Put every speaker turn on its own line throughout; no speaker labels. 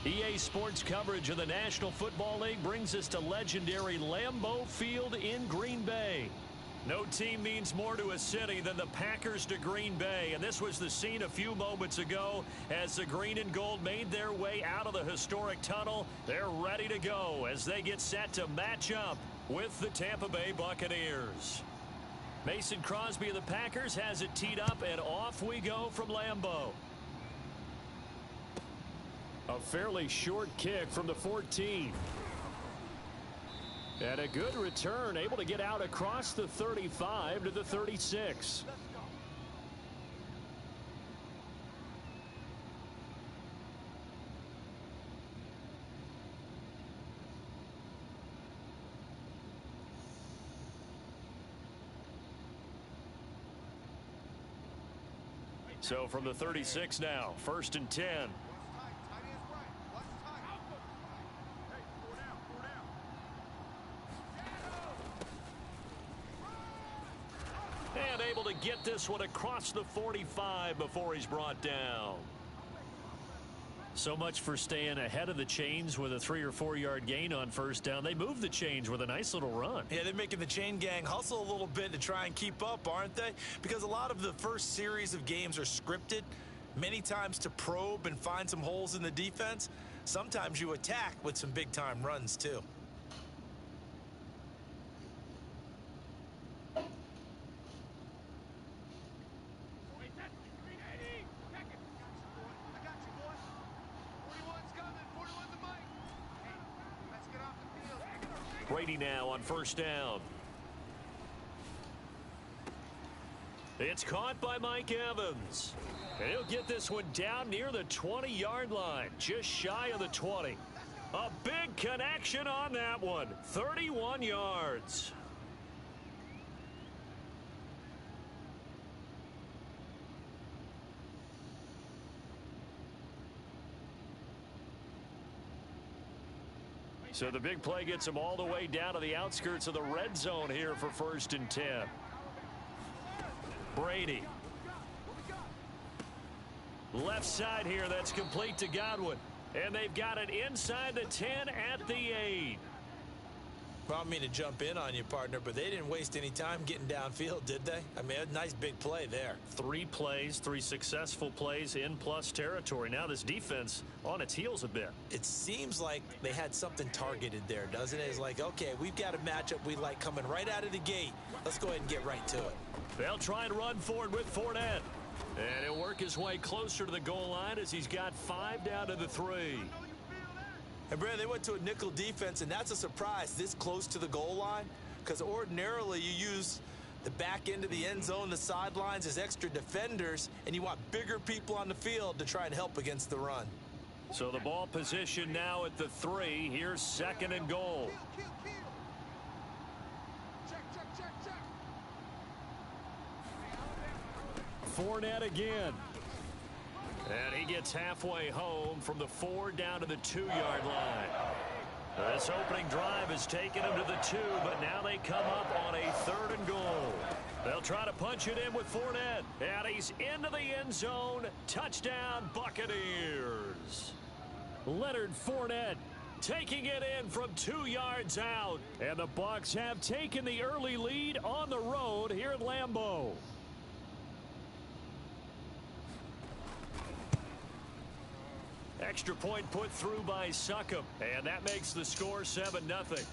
EA Sports coverage of the National Football League brings us to legendary Lambeau Field in Green Bay. No team means more to a city than the Packers to Green Bay, and this was the scene a few moments ago as the green and gold made their way out of the historic tunnel. They're ready to go as they get set to match up with the Tampa Bay Buccaneers. Mason Crosby of the Packers has it teed up, and off we go from Lambeau. A fairly short kick from the 14. And a good return, able to get out across the 35 to the 36. So from the 36 now, 1st and 10. And able to get this one across the 45 before he's brought down. So much for staying ahead of the chains with a 3 or 4 yard gain on first down. They moved the chains with a nice little run.
Yeah, they're making the chain gang hustle a little bit to try and keep up, aren't they? Because a lot of the first series of games are scripted, many times to probe and find some holes in the defense. Sometimes you attack with some big-time runs, too.
Brady now on first down. It's caught by Mike Evans. And he'll get this one down near the 20-yard line, just shy of the 20. A big connection on that one, 31 yards. So the big play gets him all the way down to the outskirts of the red zone here for 1st and 10. Brady. Left side here, that's complete to Godwin. And they've got it inside the 10 at the 8.
Well, I don't mean to jump in on you, partner, but they didn't waste any time getting downfield, did they? I mean, a nice big play there.
3 plays, 3 successful plays in plus territory. Now this defense on its heels a bit.
It seems like they had something targeted there, doesn't it? It's like, okay, we've got a matchup we like coming right out of the gate. Let's go ahead and get right to it.
They'll try and run forward with Fournette. And he'll work his way closer to the goal line as he's got 5 down to the 3.
And, Brad, they went to a nickel defense, and that's a surprise this close to the goal line because ordinarily you use the back end of the end zone, the sidelines as extra defenders, and you want bigger people on the field to try and help against the run.
So the ball position now at the 3. Here's 2nd and goal. Fournette again. And he gets halfway home from the 4 down to the 2-yard line. This opening drive has taken him to the 2, but now they come up on a 3rd and goal. They'll try to punch it in with Fournette. And he's into the end zone. Touchdown, Buccaneers. Leonard Fournette taking it in from 2 yards out. And the Bucs have taken the early lead on the road here at Lambeau. Extra point put through by Succop, and that makes the score 7-0.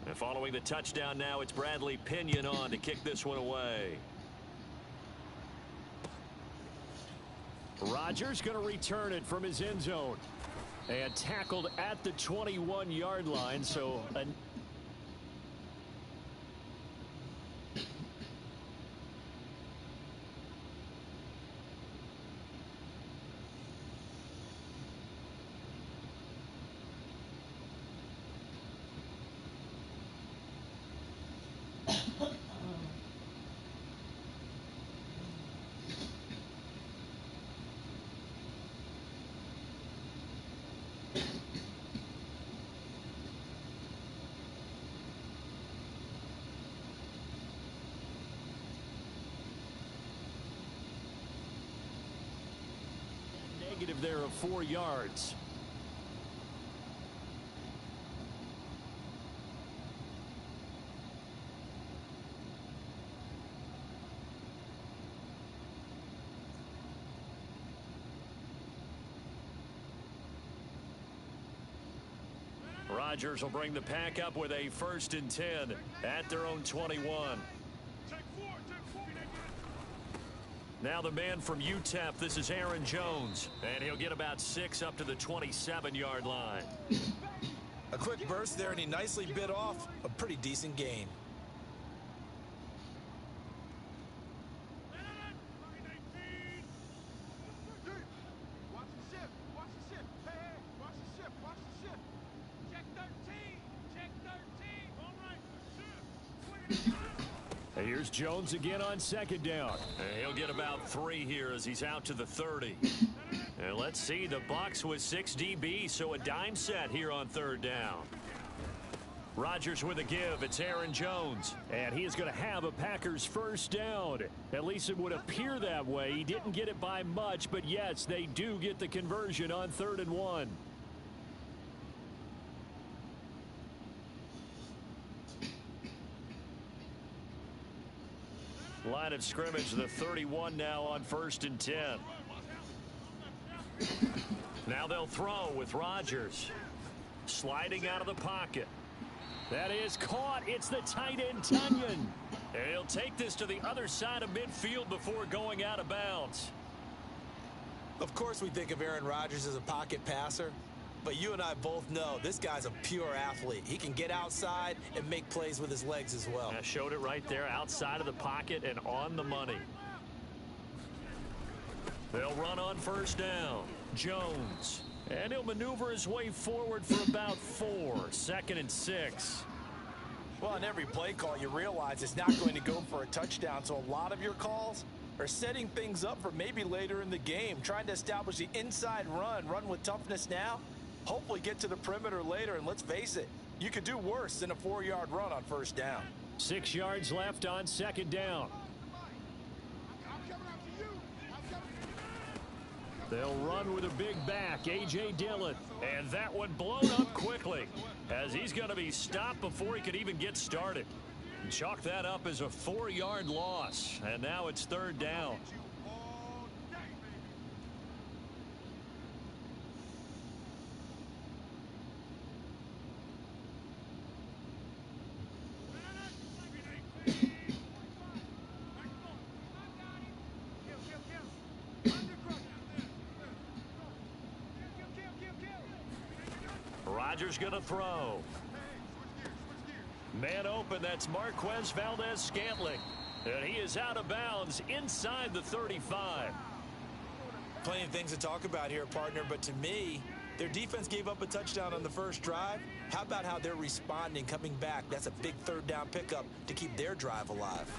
And following the touchdown now, it's Bradley Pinion on to kick this one away. Rodgers going to return it from his end zone. And tackled at the 21-yard line, so drive there of 4 yards. Rodgers will bring the pack up with a 1st and 10 at their own 21. Now the man from UTEP, this is Aaron Jones, and he'll get about 6 up to the 27-yard line.
A quick burst there, and he nicely bit off a pretty decent gain.
Here's Jones again on 2nd down. And he'll get about 3 here as he's out to the 30. And let's see, the Bucs with 6 DBs, so a dime set here on 3rd down. Rodgers with a give. It's Aaron Jones. And he is going to have a Packers 1st down. At least it would appear that way. He didn't get it by much, but yes, they do get the conversion on 3rd and 1. Line of scrimmage, the 31 now on 1st and 10. Now they'll throw with Rodgers. Sliding out of the pocket. That is caught. It's the tight end, Tunyon. And he'll take this to the other side of midfield before going out of bounds.
Of course we think of Aaron Rodgers as a pocket passer, but you and I both know this guy's a pure athlete. He can get outside and make plays with his legs as well.
I showed it right there, outside of the pocket and on the money. They'll run on 1st down. Jones. And he'll maneuver his way forward for about 4. 2nd and 6.
Well, on every play call, you realize it's not going to go for a touchdown, so a lot of your calls are setting things up for maybe later in the game, trying to establish the inside run with toughness now, hopefully get to the perimeter later, and let's face it, you could do worse than a 4-yard run on 1st down.
6 yards left on 2nd down. They'll run with a big back, A.J. Dillon. And that one blown up quickly as he's going to be stopped before he could even get started. Chalk that up as a 4-yard loss. And now it's 3rd down. Rodgers going to throw. Man open, that's Marquez Valdez-Scantling. And he is out of bounds inside the 35.
Plenty of things to talk about here, partner, but to me, their defense gave up a touchdown on the 1st drive. How about how they're responding, coming back? That's a big 3rd down pickup to keep their drive alive.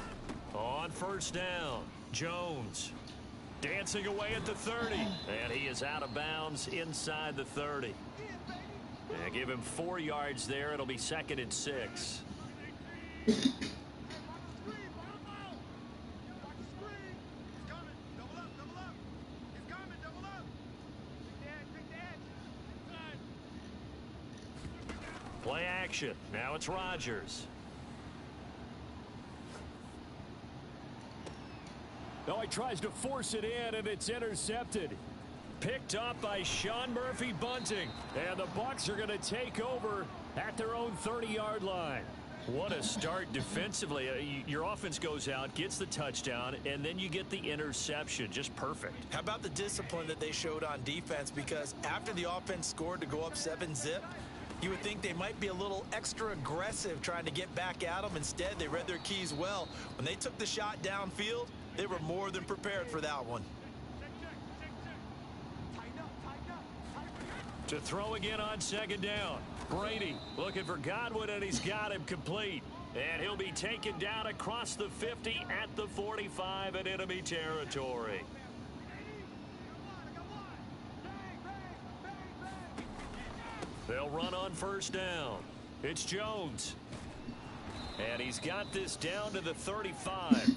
On 1st down, Jones dancing away at the 30. And he is out of bounds inside the 30. And give him 4 yards there. It'll be 2nd and 6. Play action. Now it's Rodgers. Oh, he tries to force it in, and it's intercepted. Picked up by Sean Murphy Bunting. And the Bucs are going to take over at their own 30-yard line. What a start defensively. Your offense goes out, gets the touchdown, and then you get the interception. Just perfect.
How about the discipline that they showed on defense? Because after the offense scored to go up 7-zip, you would think they might be a little extra aggressive trying to get back at them. Instead, they read their keys well. When they took the shot downfield, they were more than prepared for that one.
To throw again on 2nd down. Brady looking for Godwin, and he's got him complete. And he'll be taken down across the 50 at the 45 in enemy territory. They'll run on 1st down. It's Jones. And he's got this down to the 35.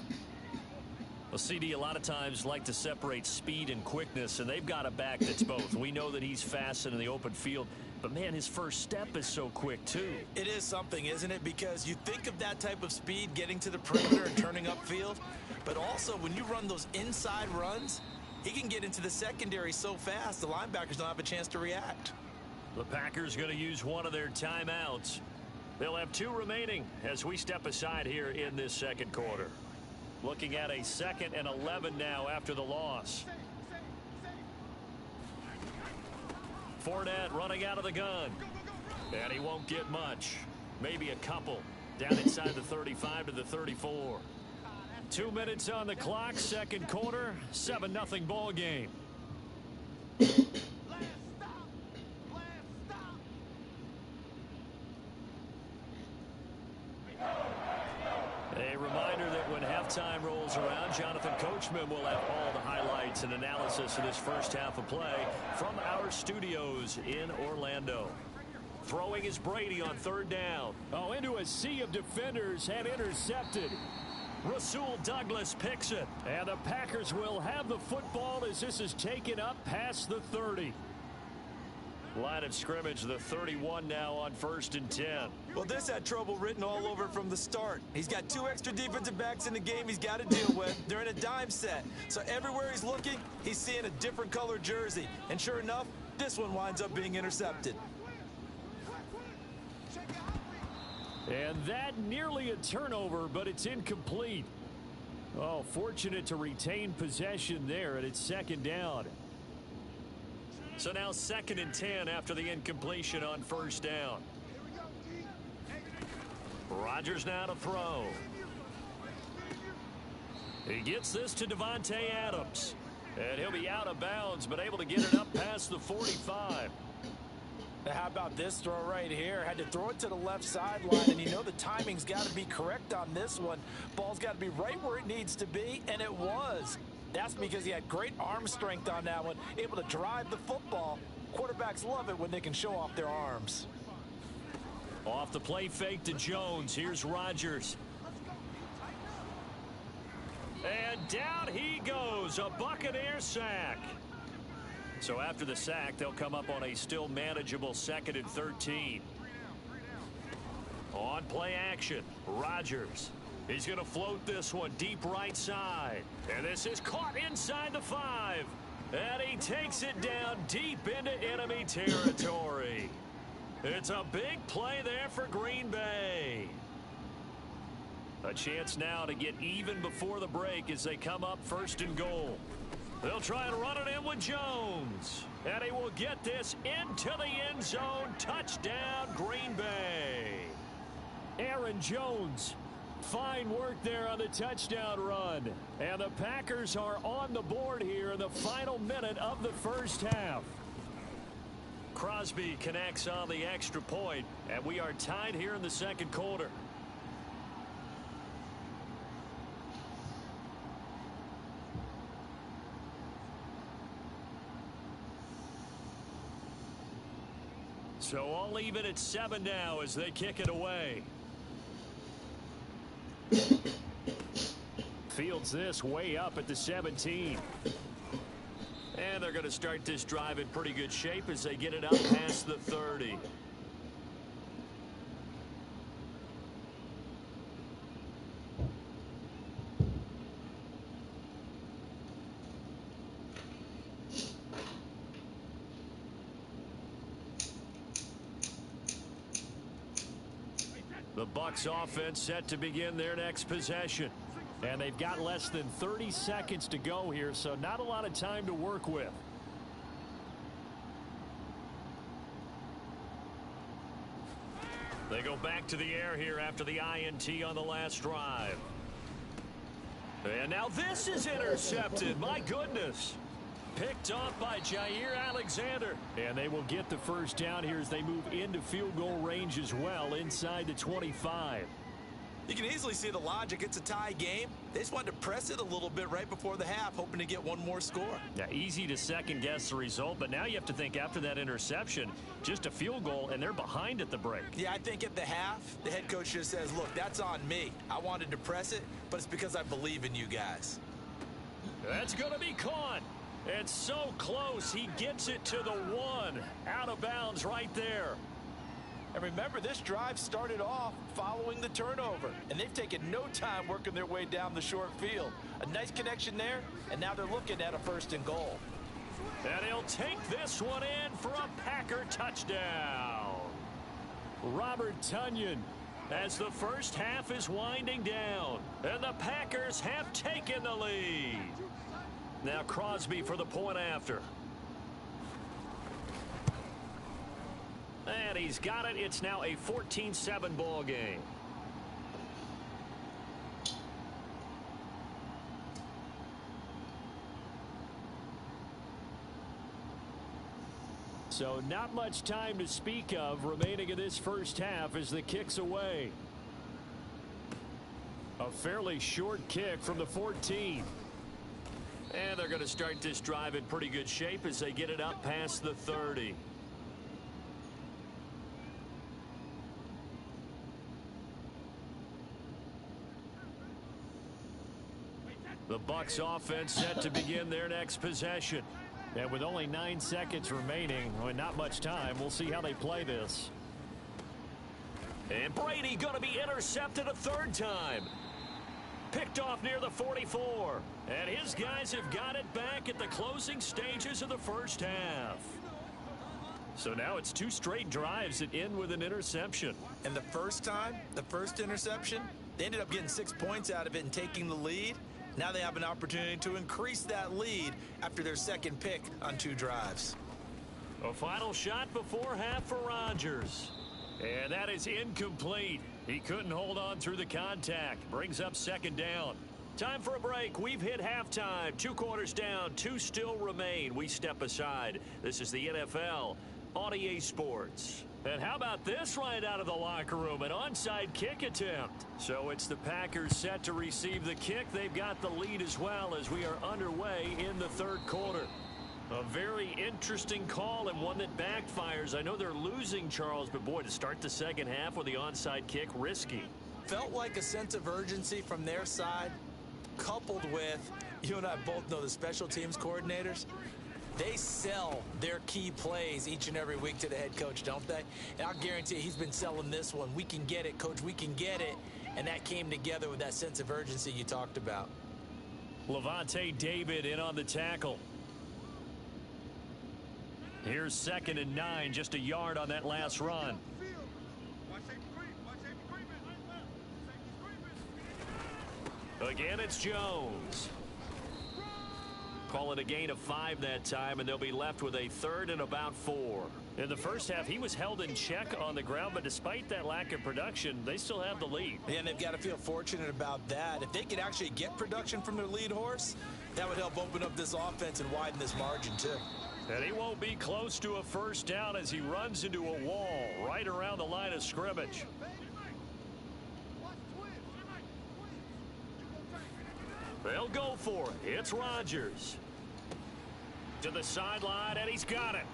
Well, CD, a lot of times like to separate speed and quickness, and they've got a back that's both. We know that he's fast in the open field, but, man, his first step is so quick, too.
It is something, isn't it? Because you think of that type of speed getting to the perimeter and turning upfield, but also when you run those inside runs, he can get into the secondary so fast the linebackers don't have a chance to react.
The Packers going to use one of their timeouts. They'll have 2 remaining as we step aside here in this second quarter. Looking at a 2nd and 11 now after the loss. Fournette running out of the gun. And he won't get much. Maybe a couple. Down inside the 35 to the 34. 2 minutes on the clock, second quarter. 7-0 ball game. A reminder that when halftime rolls around, Jonathan Coachman will have all the highlights and analysis of this first half of play from our studios in Orlando. Throwing is Brady on 3rd down. Oh, into a sea of defenders and intercepted. Rasul Douglas picks it. And the Packers will have the football as this is taken up past the 30. Line of scrimmage, the 31 now on 1st and 10.
Well, this had trouble written all over it from the start. He's got 2 extra defensive backs in the game he's got to deal with. They're in a dime set. So everywhere he's looking, he's seeing a different color jersey. And sure enough, this one winds up being intercepted.
And that nearly a turnover, but it's incomplete. Oh, fortunate to retain possession there, and it's 2nd down. So now 2nd and 10 after the incompletion on 1st down. Rodgers now to throw. He gets this to Devontae Adams. And he'll be out of bounds, but able to get it up past the 45.
How about this throw right here? Had to throw it to the left sideline, and you know the timing's got to be correct on this one. Ball's got to be right where it needs to be, and it was. That's because he had great arm strength on that one, able to drive the football. Quarterbacks love it when they can show off their arms.
Off the play fake to Jones. Here's Rodgers. And down he goes. A Buccaneer sack. So after the sack, they'll come up on a still manageable 2nd and 13. On play action, Rodgers. He's going to float this one deep right side. And this is caught inside the 5. And he takes it down deep into enemy territory. It's a big play there for Green Bay. A chance now to get even before the break as they come up 1st and goal. They'll try and run it in with Jones. And he will get this into the end zone. Touchdown, Green Bay. Aaron Jones. Fine work there on the touchdown run. And the Packers are on the board here in the final minute of the first half. Crosby connects on the extra point, and we are tied here in the second quarter. So all even at 7 now as they kick it away. Fields this way up at the 17. And they're going to start this drive in pretty good shape as they get it up past the 30. The Bucs offense set to begin their next possession. And they've got less than 30 seconds to go here, so not a lot of time to work with. They go back to the air here after the INT on the last drive. And now this is intercepted. My goodness. Picked off by Jair Alexander. And they will get the first down here as they move into field goal range as well inside the 25.
You can easily see the logic. It's a tie game. They just wanted to press it a little bit right before the half, hoping to get one more score.
Yeah, easy to second guess the result, but now you have to think after that interception, just a field goal, and they're behind at the break.
Yeah, I think at the half, the head coach just says, look, that's on me. I wanted to press it, but it's because I believe in you guys.
That's going to be caught. It's so close. He gets it to the 1. Out of bounds right there.
And remember, this drive started off following the turnover, and they've taken no time working their way down the short field. A nice connection there, and now they're looking at a 1st and goal.
And he'll take this one in for a Packer touchdown. Robert Tonyan, as the first half is winding down, and the Packers have taken the lead. Now Crosby for the point after. And he's got it. It's now a 14-7 ball game. So not much time to speak of remaining in this first half as the kick's away. A fairly short kick from the 14. And they're going to start this drive in pretty good shape as they get it up past the 30. The Bucs offense set to begin their next possession. And with only 9 seconds remaining, and not much time, we'll see how they play this. And Brady going to be intercepted a 3rd time. Picked off near the 44. And his guys have got it back at the closing stages of the first half. So now it's 2 straight drives that end with an interception.
And the first time, the first interception, they ended up getting 6 points out of it and taking the lead. Now they have an opportunity to increase that lead after their 2nd pick on 2 drives.
A final shot before half for Rodgers. And that is incomplete. He couldn't hold on through the contact. Brings up 2nd down. Time for a break. We've hit halftime. 2 quarters down. 2 still remain. We step aside. This is the NFL on EA Sports. And how about this right out of the locker room? An onside kick attempt. So it's the Packers set to receive the kick. They've got the lead as well as we are underway in the 3rd quarter. A very interesting call and one that backfires. I know they're losing, Charles, but boy, to start the 2nd half with the onside kick, risky.
Felt like a sense of urgency from their side, coupled with, you and I both know the special teams coordinators. They sell their key plays each and every week to the head coach, don't they? And I'll guarantee you he's been selling this one. We can get it, coach, we can get it. And that came together with that sense of urgency you talked about.
Levante David in on the tackle. Here's 2nd and 9, just a yard on that last run. Again, it's Jones. Call it a gain of 5 that time, and they'll be left with a 3rd and about 4. In the first half, he was held in check on the ground, but despite that lack of production, they still have the lead.
Yeah, and they've got to feel fortunate about that. If they could actually get production from their lead horse, that would help open up this offense and widen this margin, too.
And he won't be close to a 1st down as he runs into a wall right around the line of scrimmage. They'll go for it. It's Rodgers. To the sideline, and he's got it.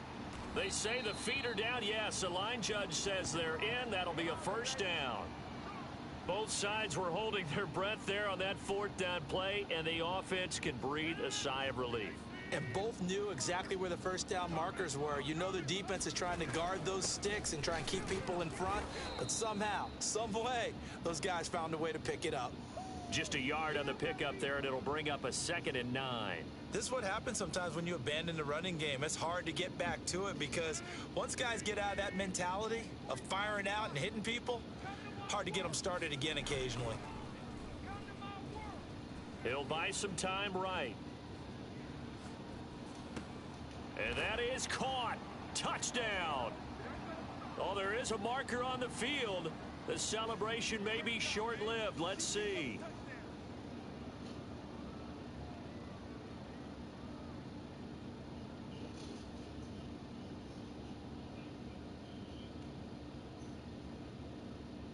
They say the feet are down. Yes, the line judge says they're in. That'll be a 1st down. Both sides were holding their breath there on that 4th down play, and the offense can breathe a sigh of relief.
And both knew exactly where the 1st down markers were. You know the defense is trying to guard those sticks and try and keep people in front. But somehow, some way, those guys found a way to pick it up.
Just a yard on the pickup there, and it'll bring up a 2nd and 9.
This is what happens sometimes when you abandon the running game. It's hard to get back to it because once guys get out of that mentality of firing out and hitting people, hard to get them started again occasionally.
He'll buy some time right. And that is caught. Touchdown. Oh, there is a marker on the field. The celebration may be short-lived. Let's see.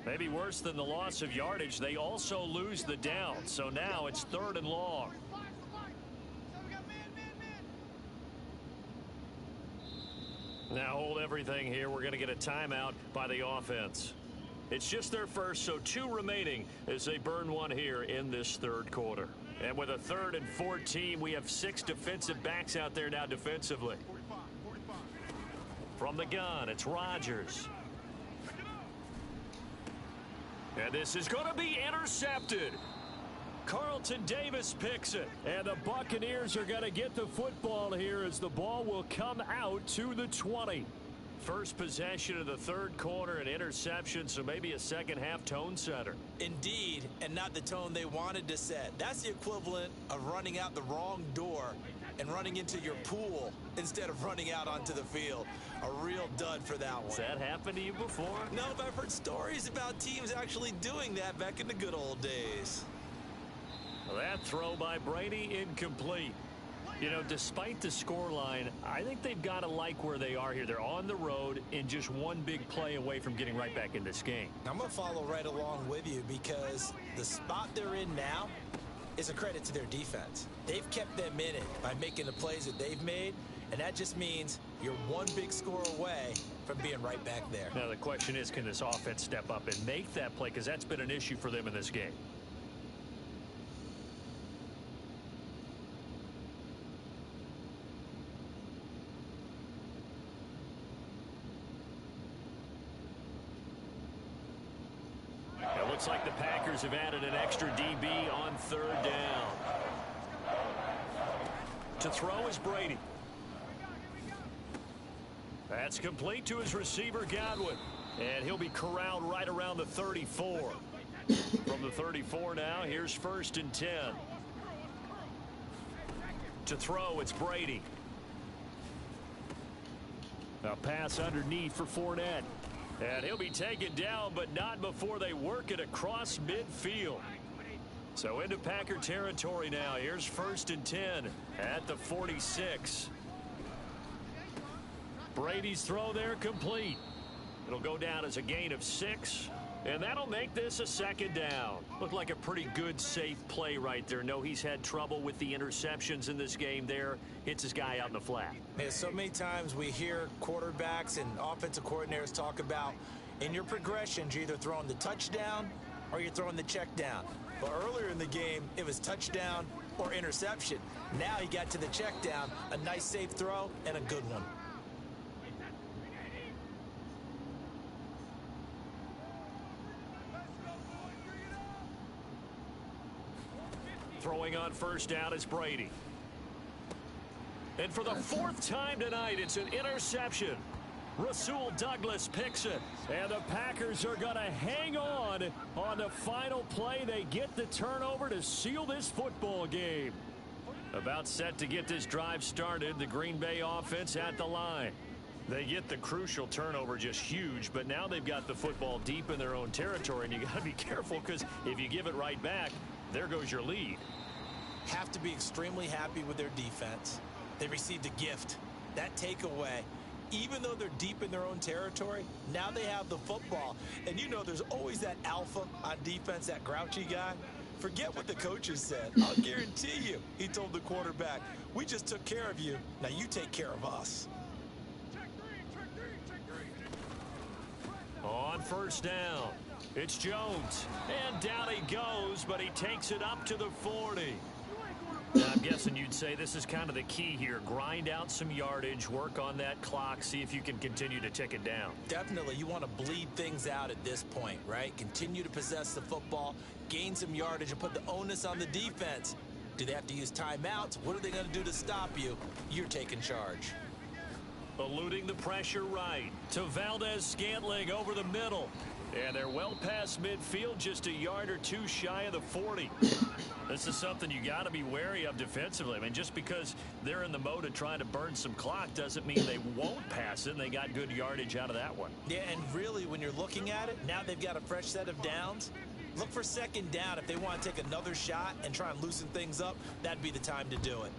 Maybe worse than the loss of yardage, they also lose the down. So now it's 3rd and long. Now hold everything here. We're going to get a timeout by the offense. It's just their first, so 2 remaining as they burn one here in this 3rd quarter. And with a 3rd and 14, we have 6 defensive backs out there now defensively. From the gun, it's Rodgers. And this is going to be intercepted. Carlton Davis picks it. And the Buccaneers are going to get the football here as the ball will come out to the 20. First possession of the 3rd quarter, an interception, so maybe a second-half tone setter.
Indeed, and not the tone they wanted to set. That's the equivalent of running out the wrong door and running into your pool instead of running out onto the field. A real dud for that one.
Has that happened to you before?
No, but I've heard stories about teams actually doing that back in the good old days.
Well, that throw by Brady incomplete. You know, despite the scoreline, I think they've got to like where they are here. They're on the road and just one big play away from getting right back in this game.
I'm going to follow right along with you because the spot they're in now is a credit to their defense. They've kept them in it by making the plays that they've made, and that just means you're one big score away from being right back there.
Now, the question is, can this offense step up and make that play? Because that's been an issue for them in this game. Looks like the Packers have added an extra DB on 3rd down. To throw is Brady. That's complete to his receiver, Godwin. And he'll be corralled right around the 34. From the 34 now, here's 1st and 10. To throw, it's Brady. A pass underneath for Fournette. And he'll be taken down, but not before they work it across midfield. So into Packer territory now. Here's 1st and 10 at the 46. Brady's throw there complete. It'll go down as a gain of 6. And that'll make this a 2nd down. Looked like a pretty good, safe play right there. No, he's had trouble with the interceptions in this game there. Hits his guy out in the flat.
Man, so many times we hear quarterbacks and offensive coordinators talk about in your progressions, you're either throwing the touchdown or you're throwing the check down. But earlier in the game, it was touchdown or interception. Now he got to the check down, a nice safe throw, and a good one.
Throwing on 1st down is Brady. And for the 4th time tonight, it's an interception. Rasul Douglas picks it. And the Packers are going to hang on the final play. They get the turnover to seal this football game. About set to get this drive started, the Green Bay offense at the line. They get the crucial turnover, just huge, but now they've got the football deep in their own territory, and you got to be careful because if you give it right back, there goes your lead.
Have to be extremely happy with their defense. They received a gift. That takeaway, even though they're deep in their own territory, now they have the football. And you know there's always that alpha on defense, that grouchy guy. Forget what the coaches said. I'll guarantee you, he told the quarterback, we just took care of you. Now you take care of us.
On 1st down, it's Jones. And down he goes, but he takes it up to the 40. And I'm guessing you'd say this is kind of the key here. Grind out some yardage, work on that clock, see if you can continue to tick it down.
Definitely. You want to bleed things out at this point, right? Continue to possess the football, gain some yardage, and put the onus on the defense. Do they have to use timeouts? What are they going to do to stop you? You're taking charge.
Eluding the pressure right to Valdez-Scantling over the middle. And they're well past midfield, just a yard or two shy of the 40. This is something you got to be wary of defensively. I mean, just because they're in the mode of trying to burn some clock doesn't mean they won't pass it. And they got good yardage out of that one.
Yeah, and really, when you're looking at it, now they've got a fresh set of downs. Look for 2nd down. If they want to take another shot and try and loosen things up, that'd be the time to do it.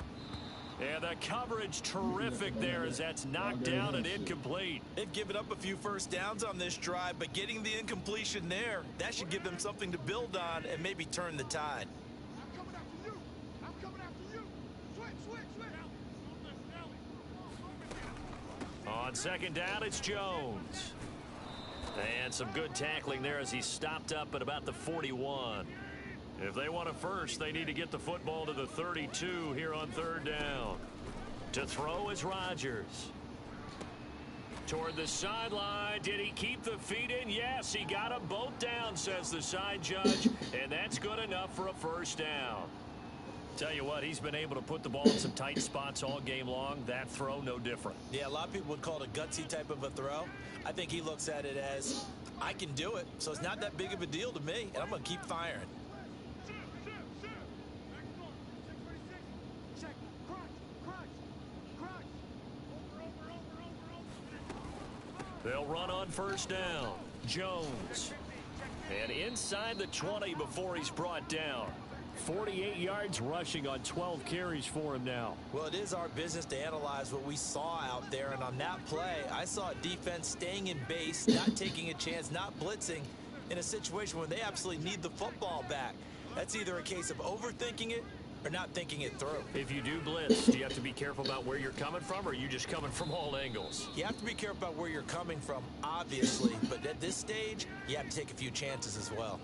And the coverage terrific there as that's knocked down and incomplete.
They've given up a few 1st downs on this drive, but getting the incompletion there, that should give them something to build on and maybe turn the tide.
I'm coming after you. Switch.
On 2nd down, it's Jones. And some good tackling there as he stopped up at about the 41. If they want a first, they need to get the football to the 32 here on third down. To throw is Rodgers. Toward the sideline. Did he keep the feet in? Yes, he got them both down, says the side judge. And that's good enough for a first down. Tell you what, he's been able to put the ball in some tight spots all game long. That throw, no different.
Yeah, a lot of people would call it a gutsy type of a throw. I think he looks at it as, I can do it, so it's not that big of a deal to me, and I'm going to keep firing.
They'll run on first down. Jones. And inside the 20 before he's brought down. 48 yards rushing on 12 carries for him now.
Well, it is our business to analyze what we saw out there, and on that play, I saw a defense staying in base, not taking a chance, not blitzing in a situation where they absolutely need the football back. That's either a case of overthinking it or not thinking it through.
If you do blitz, do you have to be careful about where you're coming from, or are you just coming from all angles?
You have to be careful about where you're coming from, obviously, but at this stage, you have to take a few chances as well.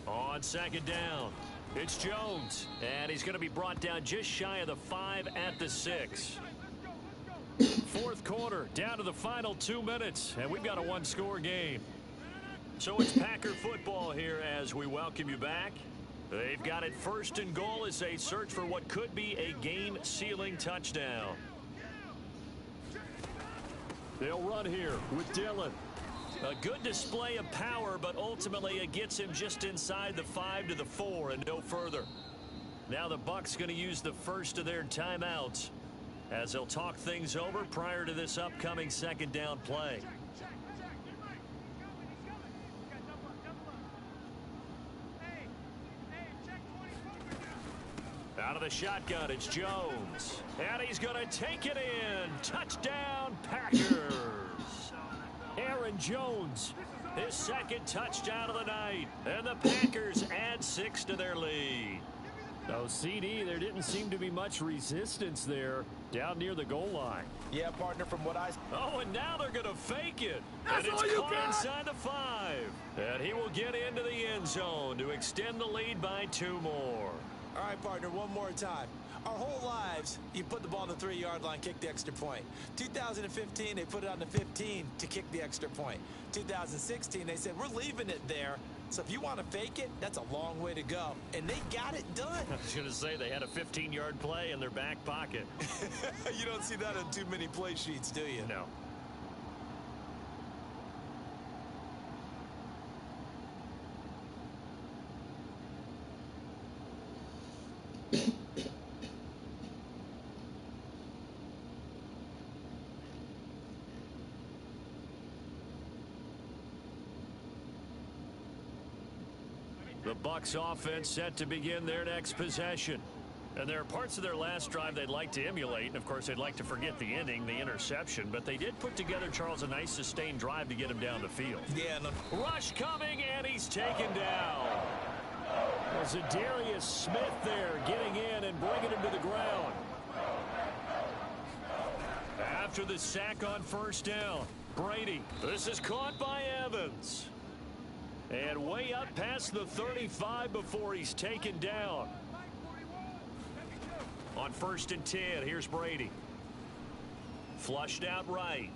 On second down, it's Jones, and he's going to be brought down just shy of the 5 at the 6. Fourth quarter, down to the final 2 minutes, and we've got a one-score game. So it's Packer football here as we welcome you back. They've got it first and goal as they search for what could be a game-sealing touchdown. They'll run here with Dillon. A good display of power, but ultimately it gets him just inside the 5 to the 4 and no further. Now the Bucs going to use the first of their timeouts as they'll talk things over prior to this upcoming second down play. Out of the shotgun, it's Jones. And he's going to take it in. Touchdown, Packers. Aaron Jones, his second touchdown of the night. And the Packers add 6 to their lead. Oh, CD, there didn't seem to be much resistance there down near the goal line.
Yeah, partner, from what I...
Oh, and now they're going to fake it.
That's
and it's
all you
caught
got?
inside the 5. And he will get into the end zone to extend the lead by 2 more.
All right, partner, one more time. Our whole lives, you put the ball on the 3-yard line, kick the extra point. 2015, they put it on the 15 to kick the extra point. 2016, they said, we're leaving it there. So if you want to fake it, that's a long way to go. And they got it done.
I was going to say they had a 15-yard play in their back pocket.
You don't see that on too many play sheets, do you?
No. The Bucs offense set to begin their next possession. And there are parts of their last drive they'd like to emulate. And, of course, they'd like to forget the ending, the interception. But they did put together, Charles, a nice sustained drive to get him down the field.
Yeah. No.
Rush coming, and he's taken down. There's a Darius Smith there getting in and bringing him to the ground. After the sack on first down, Brady. This is caught by Evans. And way up past the 35 before he's taken down. On 1st and 10, here's Brady. Flushed out right.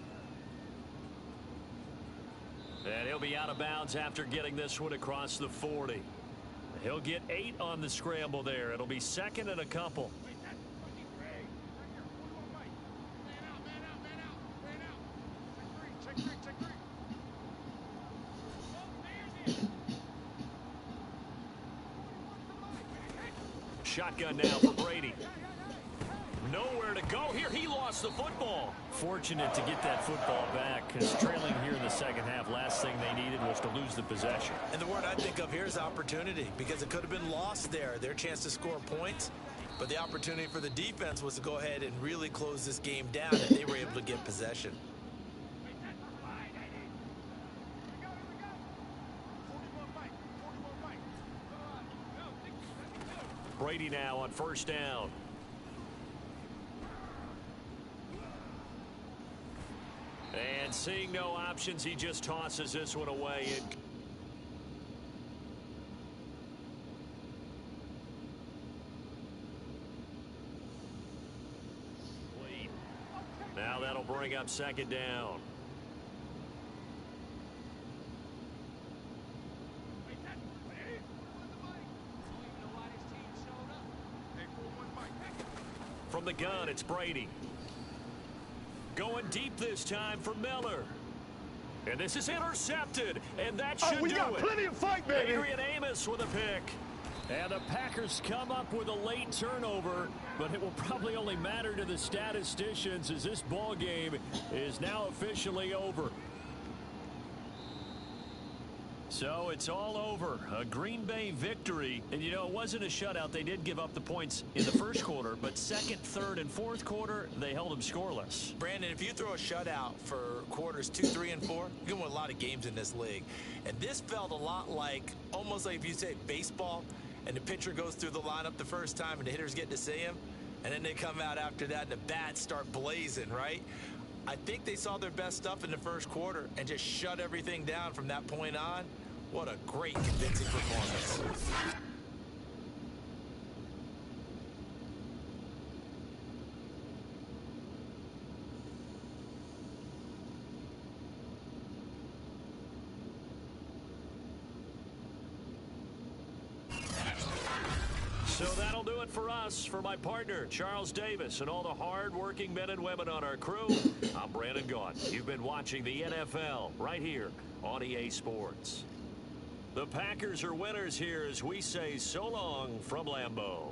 And he'll be out of bounds after getting this one across the 40. He'll get 8 on the scramble there. It'll be 2nd and a couple. Shotgun now for Brady. Nowhere to go here. He lost the football. Fortunate to get that football back because trailing here in the second half, last thing they needed was to lose the possession.
And the word I think of here is opportunity because it could have been lost there. Their chance to score points. But the opportunity for the defense was to go ahead and really close this game down, and they were able to get possession.
Brady now on first down. And seeing no options, he just tosses this one away. Now that'll bring up second down. From the gun, it's Brady. Going deep this time for Miller. And this is intercepted, and that should
we
do
got
it.
plenty of fight, baby.
Adrian Amos with a pick. And the Packers come up with a late turnover, but it will probably only matter to the statisticians as this ball game is now officially over. So it's all over. A Green Bay victory. And, you know, it wasn't a shutout. They did give up the points in the first quarter, but second, third, and fourth quarter, they held them scoreless.
Brandon, if you throw a shutout for quarters 2, 3, and 4, you're going to win a lot of games in this league. And this felt a lot like, almost like if you say baseball, and the pitcher goes through the lineup the first time and the hitters get to see him, and then they come out after that and the bats start blazing, right? I think they saw their best stuff in the first quarter and just shut everything down from that point on. What a great, convincing performance.
So that'll do it for us. For my partner, Charles Davis, and all the hard-working men and women on our crew, I'm Brandon Gaudin. You've been watching the NFL right here on EA Sports. The Packers are winners here as we say so long from Lambeau.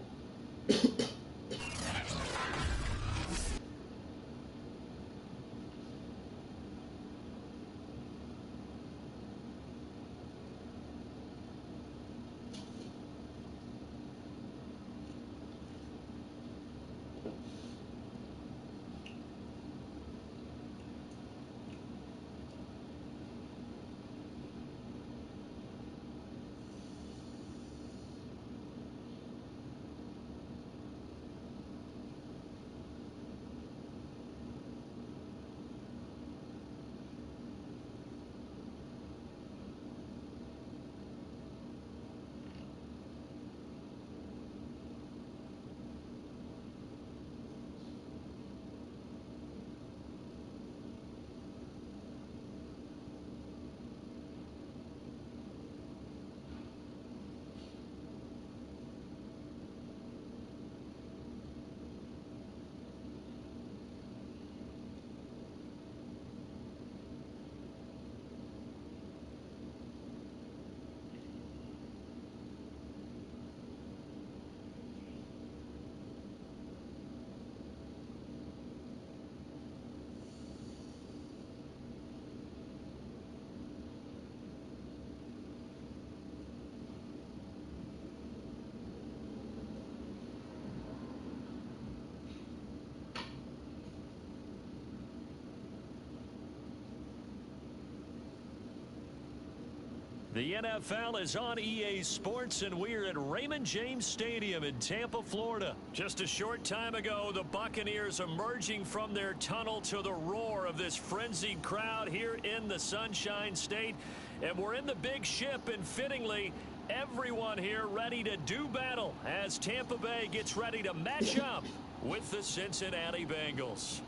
The NFL is on EA Sports, and we're at Raymond James Stadium in Tampa, Florida. Just a short time ago, the Buccaneers emerging from their tunnel to the roar of this frenzied crowd here in the Sunshine State. And we're in the big ship, and fittingly, everyone here ready to do battle as Tampa Bay gets ready to match up with the Cincinnati Bengals.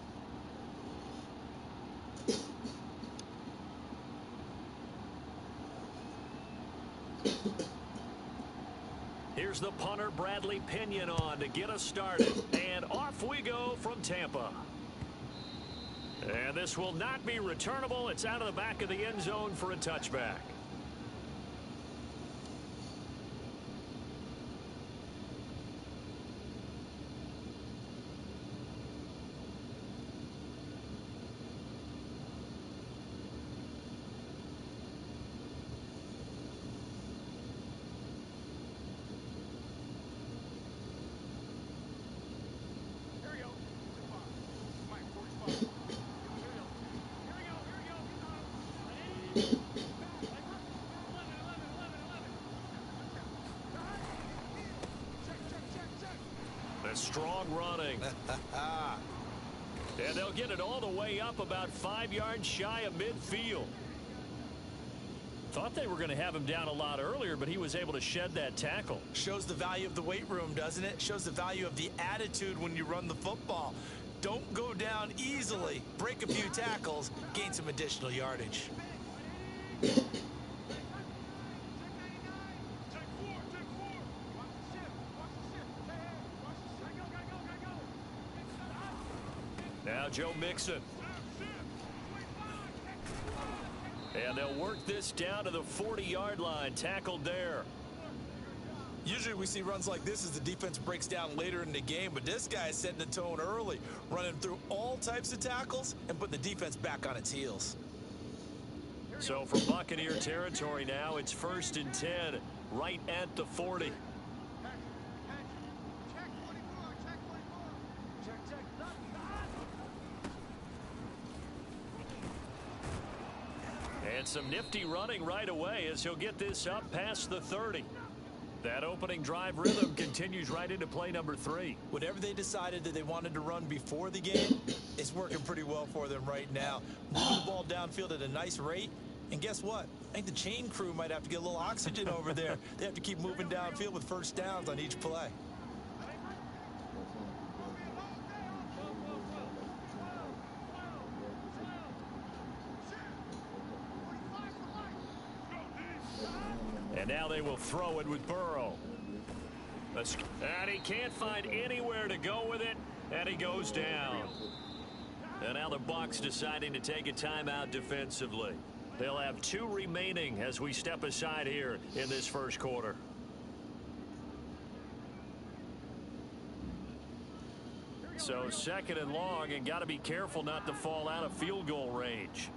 Here's the punter, Bradley Pinion, on to get us started. And off we go from Tampa. And this will not be returnable. It's out of the back of the end zone for a touchback. strong running. And they'll get it all the way up about 5 yards shy of midfield. Thought they were going to have him down a lot earlier, but he was able to shed that tackle.
Shows the value of the weight room, doesn't it? Shows the value of the attitude when you run the football. Don't go down easily. Break a few tackles, gain some additional yardage.
Now Joe Mixon. And they'll work this down to the 40-yard line. Tackled there.
Usually we see runs like this as the defense breaks down later in the game, but this guy is setting the tone early, running through all types of tackles and putting the defense back on its heels.
So for Buccaneer territory now, it's 1st and 10, right at the 40. And some nifty running right away as he'll get this up past the 30. That opening drive rhythm continues right into play number 3.
Whatever they decided that they wanted to run before the game, it's working pretty well for them right now. Moving the ball downfield at a nice rate. And guess what? I think the chain crew might have to get a little oxygen over there. They have to keep moving downfield with first downs on each play.
And now they will throw it with Burrow. And he can't find anywhere to go with it, and he goes down. And now the Bucs deciding to take a timeout defensively. They'll have 2 remaining as we step aside here in this first quarter. So 2nd and long, and got to be careful not to fall out of field goal range.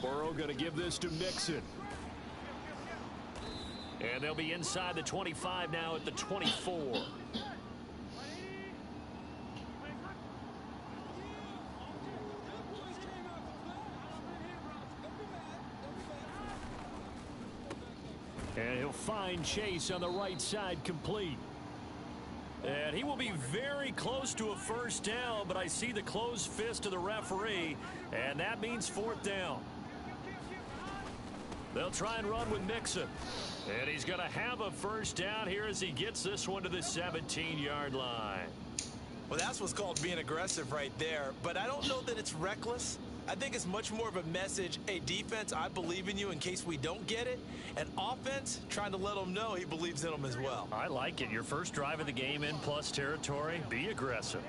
Burrow going to give this to Mixon. And they'll be inside the 25 now at the 24. And he'll find Chase on the right side complete. And he will be very close to a first down, but I see the closed fist of the referee, and that means 4th down. They'll try and run with Mixon. And he's going to have a first down here as he gets this one to the 17-yard line.
Well, that's what's called being aggressive right there. But I don't know that it's reckless. I think it's much more of a message, hey, defense, I believe in you in case we don't get it. And offense, trying to let them know he believes in them as well.
I like it. Your first drive of the game in plus territory. Be aggressive.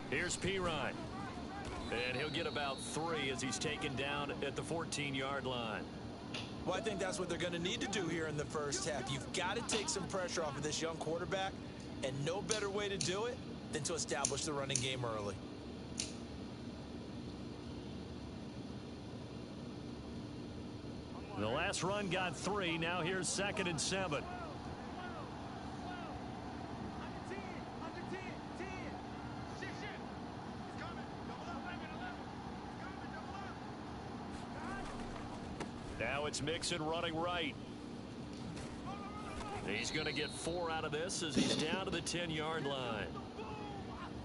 Here's Pirine. And he'll get about 3 as he's taken down at the 14-yard line.
Well, I think that's what they're going to need to do here in the first half. You've got to take some pressure off of this young quarterback, and no better way to do it than to establish the running game early.
The last run got 3. Now here's 2nd and 7. Now it's Mixon running right. He's going to get 4 out of this as he's down to the 10-yard line.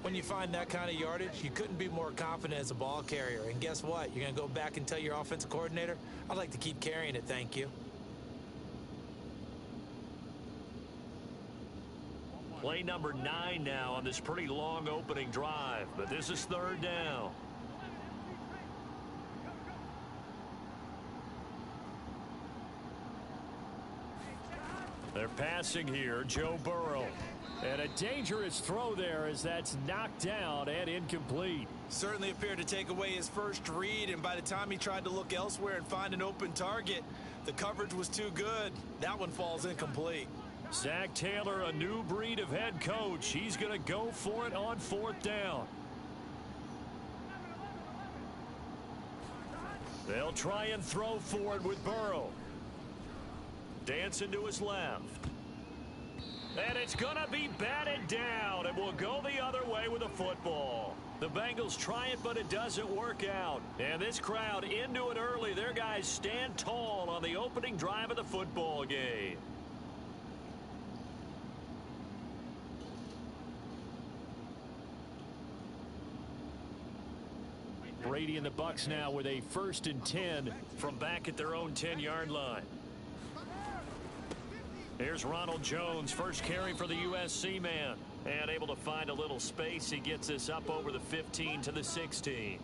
When you find that kind of yardage, you couldn't be more confident as a ball carrier. And guess what? You're going to go back and tell your offensive coordinator, I'd like to keep carrying it, thank you.
Play number 9 now on this pretty long opening drive, but this is 3rd down. They're passing here, Joe Burrow. And a dangerous throw there as that's knocked down and incomplete.
Certainly appeared to take away his first read, and by the time he tried to look elsewhere and find an open target, the coverage was too good. That one falls incomplete.
Zach Taylor, a new breed of head coach. He's going to go for it on 4th down. They'll try and throw for it with Burrow. Dancing to his left. And it's going to be batted down, and we'll go the other way with the football. The Bengals try it, but it doesn't work out. And this crowd into it early. Their guys stand tall on the opening drive of the football game. Brady and the Bucs now with a 1st and 10 from back at their own 10-yard line. Here's Ronald Jones, first carry for the USC man. And able to find a little space. He gets this up over the 15 to the 16.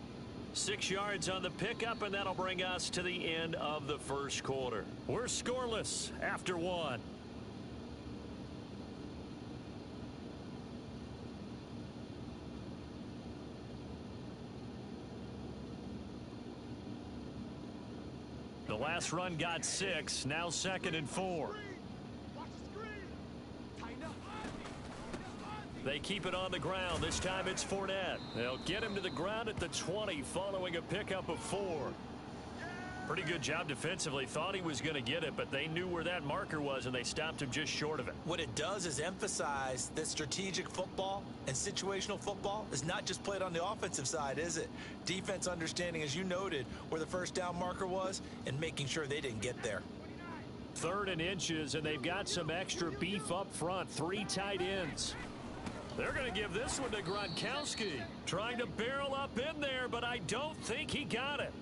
6 yards on the pickup, and that'll bring us to the end of the first quarter. We're scoreless after 1. The last run got 6. Now 2nd and 4. They keep it on the ground. This time it's Fournette. They'll get him to the ground at the 20 following a pickup of 4. Pretty good job defensively. Thought he was going to get it, but they knew where that marker was, and they stopped him just short of it.
What it does is emphasize that strategic football and situational football is not just played on the offensive side, is it? Defense understanding, as you noted, where the first down marker was and making sure they didn't get there.
3rd and inches, and they've got some extra beef up front. 3 tight ends. They're going to give this one to Gronkowski. Trying to barrel up in there, but I don't think he got it.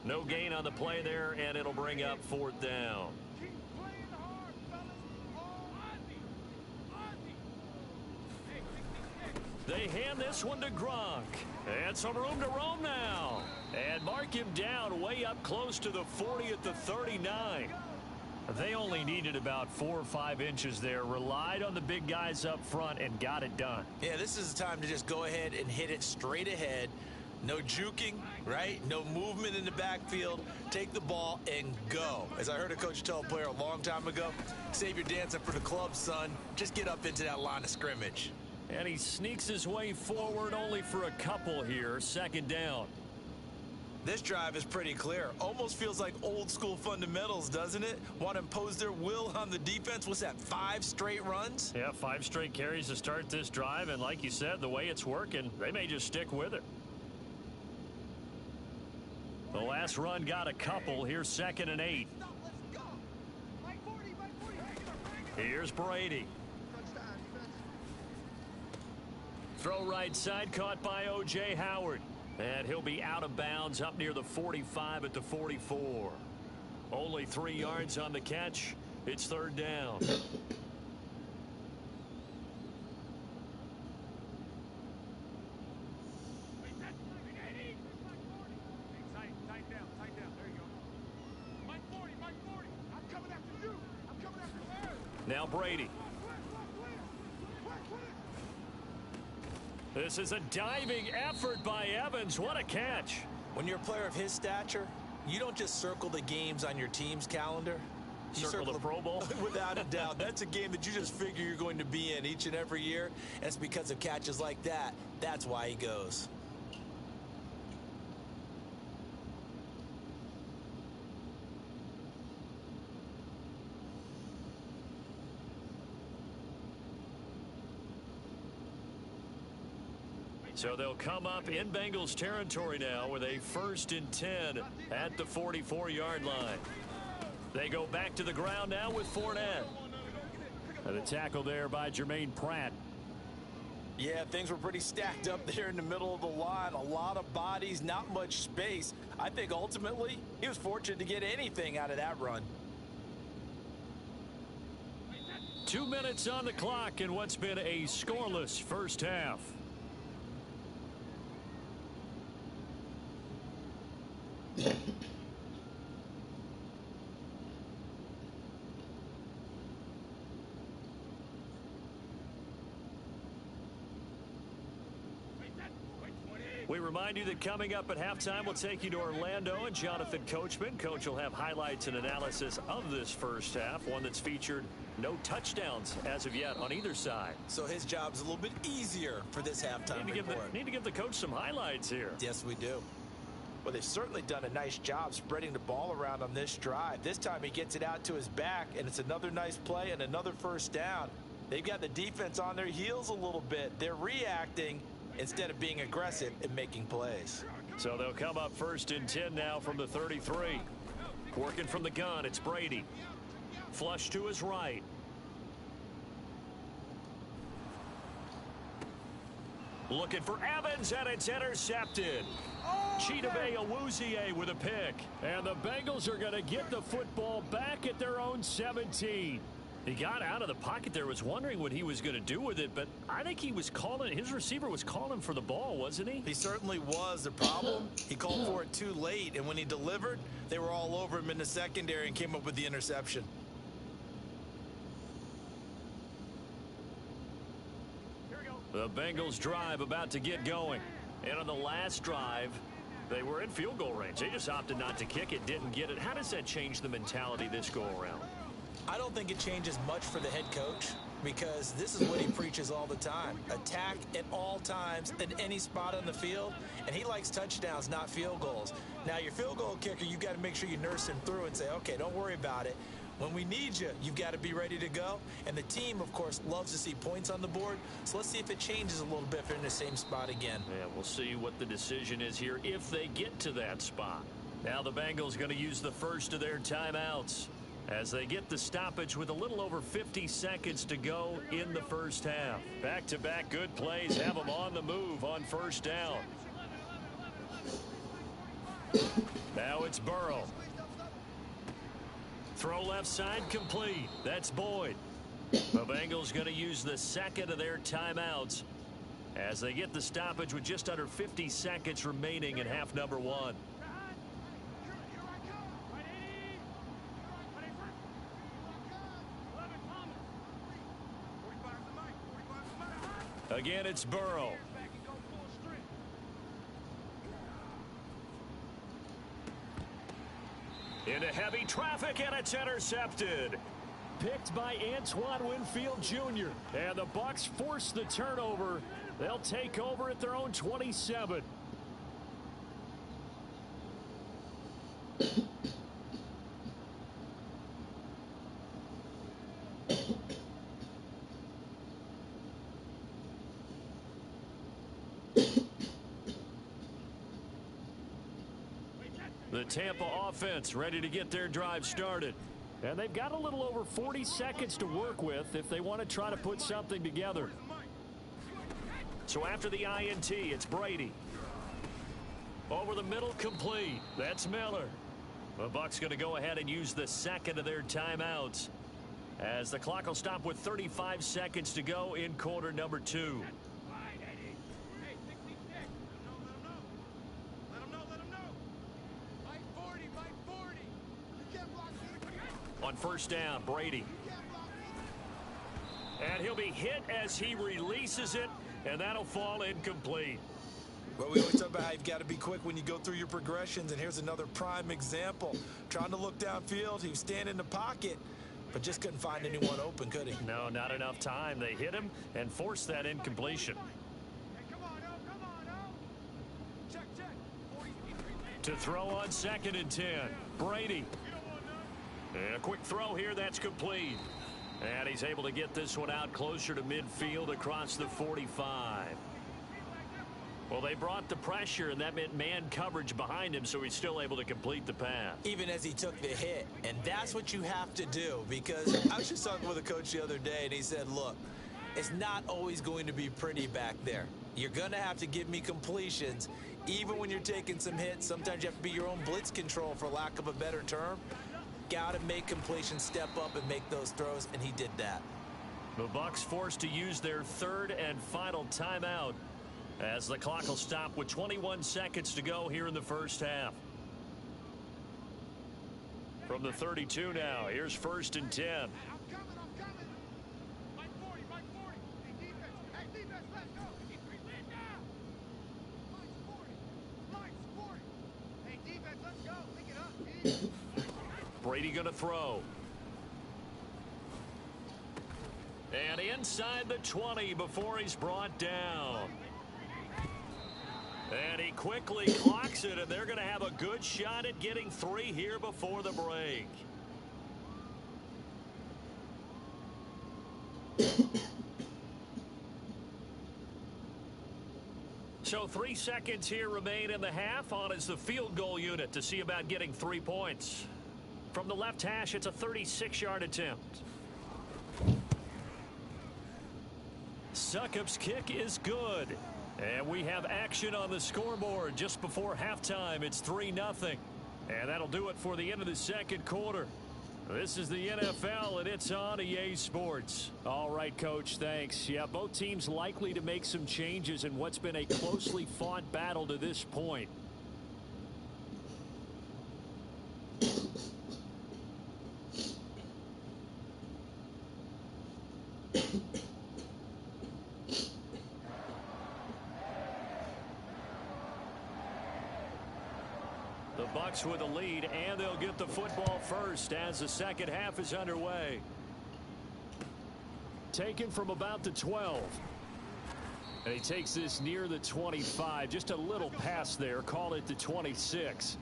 No gain on the play there, and it'll bring up 4th down. They hand this one to Gronk. And some room to roam now. And mark him down way up close to the 40 at the 39. They only needed about 4 or 5 inches there. Relied on the big guys up front and got it done.
Yeah, this is the time to just go ahead and hit it straight ahead. No juking, right? No movement in the backfield. Take the ball and go. As I heard a coach tell a player a long time ago, save your dancing for the club, son. Just get up into that line of scrimmage.
And he sneaks his way forward only for a couple here. 2nd down.
This drive is pretty clear. Almost feels like old school fundamentals, doesn't it? Want to impose their will on the defense. What's that, 5 straight runs?
Yeah, 5 straight carries to start this drive. And like you said, the way it's working, they may just stick with it. The last run got a couple. Here's 2nd and 8. Here's Brady. Throw right side, caught by O.J. Howard. And he'll be out of bounds up near the 45 at the 44. Only 3 yards on the catch. It's 3rd down. Now Brady. This is a diving effort by Evans. What a catch.
When you're a player of his stature, you don't just circle the games on your team's calendar. You
circle the Pro Bowl?
Without a doubt. That's a game that you just figure you're going to be in each and every year. And it's because of catches like that. That's why he goes.
So they'll come up in Bengals territory now with a 1st and 10 at the 44-yard line. They go back to the ground now with Fournette. And the tackle there by Jermaine Pratt.
Yeah, things were pretty stacked up there in the middle of the line. A lot of bodies, not much space. I think ultimately he was fortunate to get anything out of that run.
2 minutes on the clock in what's been a scoreless first half. We remind you that coming up at halftime, we'll take you to Orlando and Jonathan Coachman. Coach will have highlights and analysis of this first half, one that's featured no touchdowns as of yet on either side.
So his job's a little bit easier for this halftime report.
Need to give the coach some highlights here.
Yes, we do. Well, they've certainly done a nice job spreading the ball around on this drive. This time he gets it out to his back, and it's another nice play and another first down. They've got the defense on their heels a little bit. They're reacting instead of being aggressive and making plays.
So they'll come up 1st and 10 now from the 33. Working from the gun, it's Brady. Flush to his right. Looking for Evans, and it's intercepted. Chidobe Awuzie with a pick. And the Bengals are going to get the football back at their own 17. He got out of the pocket there, was wondering what he was going to do with it, but I think he was calling, his receiver was calling for the ball, wasn't he?
He certainly was. The problem, he called for it too late, and when he delivered, they were all over him in the secondary and came up with the interception.
The Bengals drive about to get going. And on the last drive, they were in field goal range. They just opted not to kick it, didn't get it. How does that change the mentality this go around?
I don't think it changes much for the head coach because this is what he preaches all the time. Attack at all times in any spot on the field, and he likes touchdowns, not field goals. Now, your field goal kicker, you've got to make sure you nurse him through and say, okay, don't worry about it. When we need you, you've got to be ready to go. And the team, of course, loves to see points on the board. So let's see if it changes a little bit if they're in the same spot again.
Yeah, we'll see what the decision is here if they get to that spot. Now the Bengals going to use the first of their timeouts as they get the stoppage with a little over 50 seconds to go in the first half. Back-to-back good plays have them on the move on first down. Now it's Burrow. Throw left side complete. That's Boyd. The Bengals going to use the second of their timeouts as they get the stoppage with just under 50 seconds remaining in half number one. Again, it's Burrow. Into heavy traffic, and it's intercepted. Picked by Antoine Winfield Jr. And the Bucks force the turnover. They'll take over at their own 27. The Tampa offense ready to get their drive started. And they've got a little over 40 seconds to work with if they want to try to put something together. So after the INT, it's Brady. Over the middle, complete. That's Miller. The Bucs going to go ahead and use the second of their timeouts as the clock will stop with 35 seconds to go in quarter number 2. On first down, Brady. And he'll be hit as he releases it, and that'll fall incomplete.
Well, we always talk about how you've got to be quick when you go through your progressions, and here's another prime example. Trying to look downfield, he was standing in the pocket, but just couldn't find anyone open, could he?
No, not enough time. They hit him and forced that incompletion. To throw on 2nd and 10, Brady. And a quick throw here, that's complete. And he's able to get this one out closer to midfield across the 45. Well, they brought the pressure, and that meant man coverage behind him, so he's still able to complete the pass.
Even as he took the hit, and that's what you have to do, because I was just talking with a coach the other day, and he said, look, it's not always going to be pretty back there. You're going to have to give me completions, even when you're taking some hits. Sometimes you have to be your own blitz control, for lack of a better term. Got to make completions, step up and make those throws, and he did that.
The Bucs forced to use their third and final timeout as the clock will stop with 21 seconds to go here in the first half. From the 32 now, here's 1st and 10.
I'm coming. Mike 40. Hey, defense, let's go. Mike's 40. Hey, defense, let's go. Pick it up, D.
Brady going to throw. And inside the 20 before he's brought down. And he quickly clocks it, and they're going to have a good shot at getting 3 here before the break. So 3 seconds here remain in the half. On is the field goal unit to see about getting 3 points. From the left hash, it's a 36-yard attempt. Succop's kick is good. And we have action on the scoreboard just before halftime. It's 3-0. And that'll do it for the end of the second quarter. This is the NFL, and it's on EA Sports. All right, Coach, thanks. Yeah, both teams likely to make some changes in what's been a closely fought battle to this point. The Bucs with a lead, and they'll get the football first as the second half is underway. Taken from about the 12. And he takes this near the 25. Just a little pass there. Call it the 26.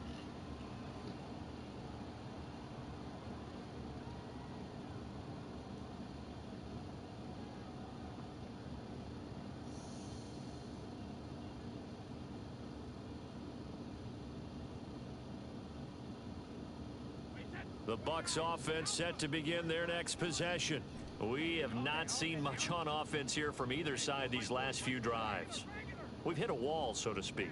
The Bucs offense set to begin their next possession. We have not seen much on offense here from either side these last few drives. We've hit a wall, so to speak.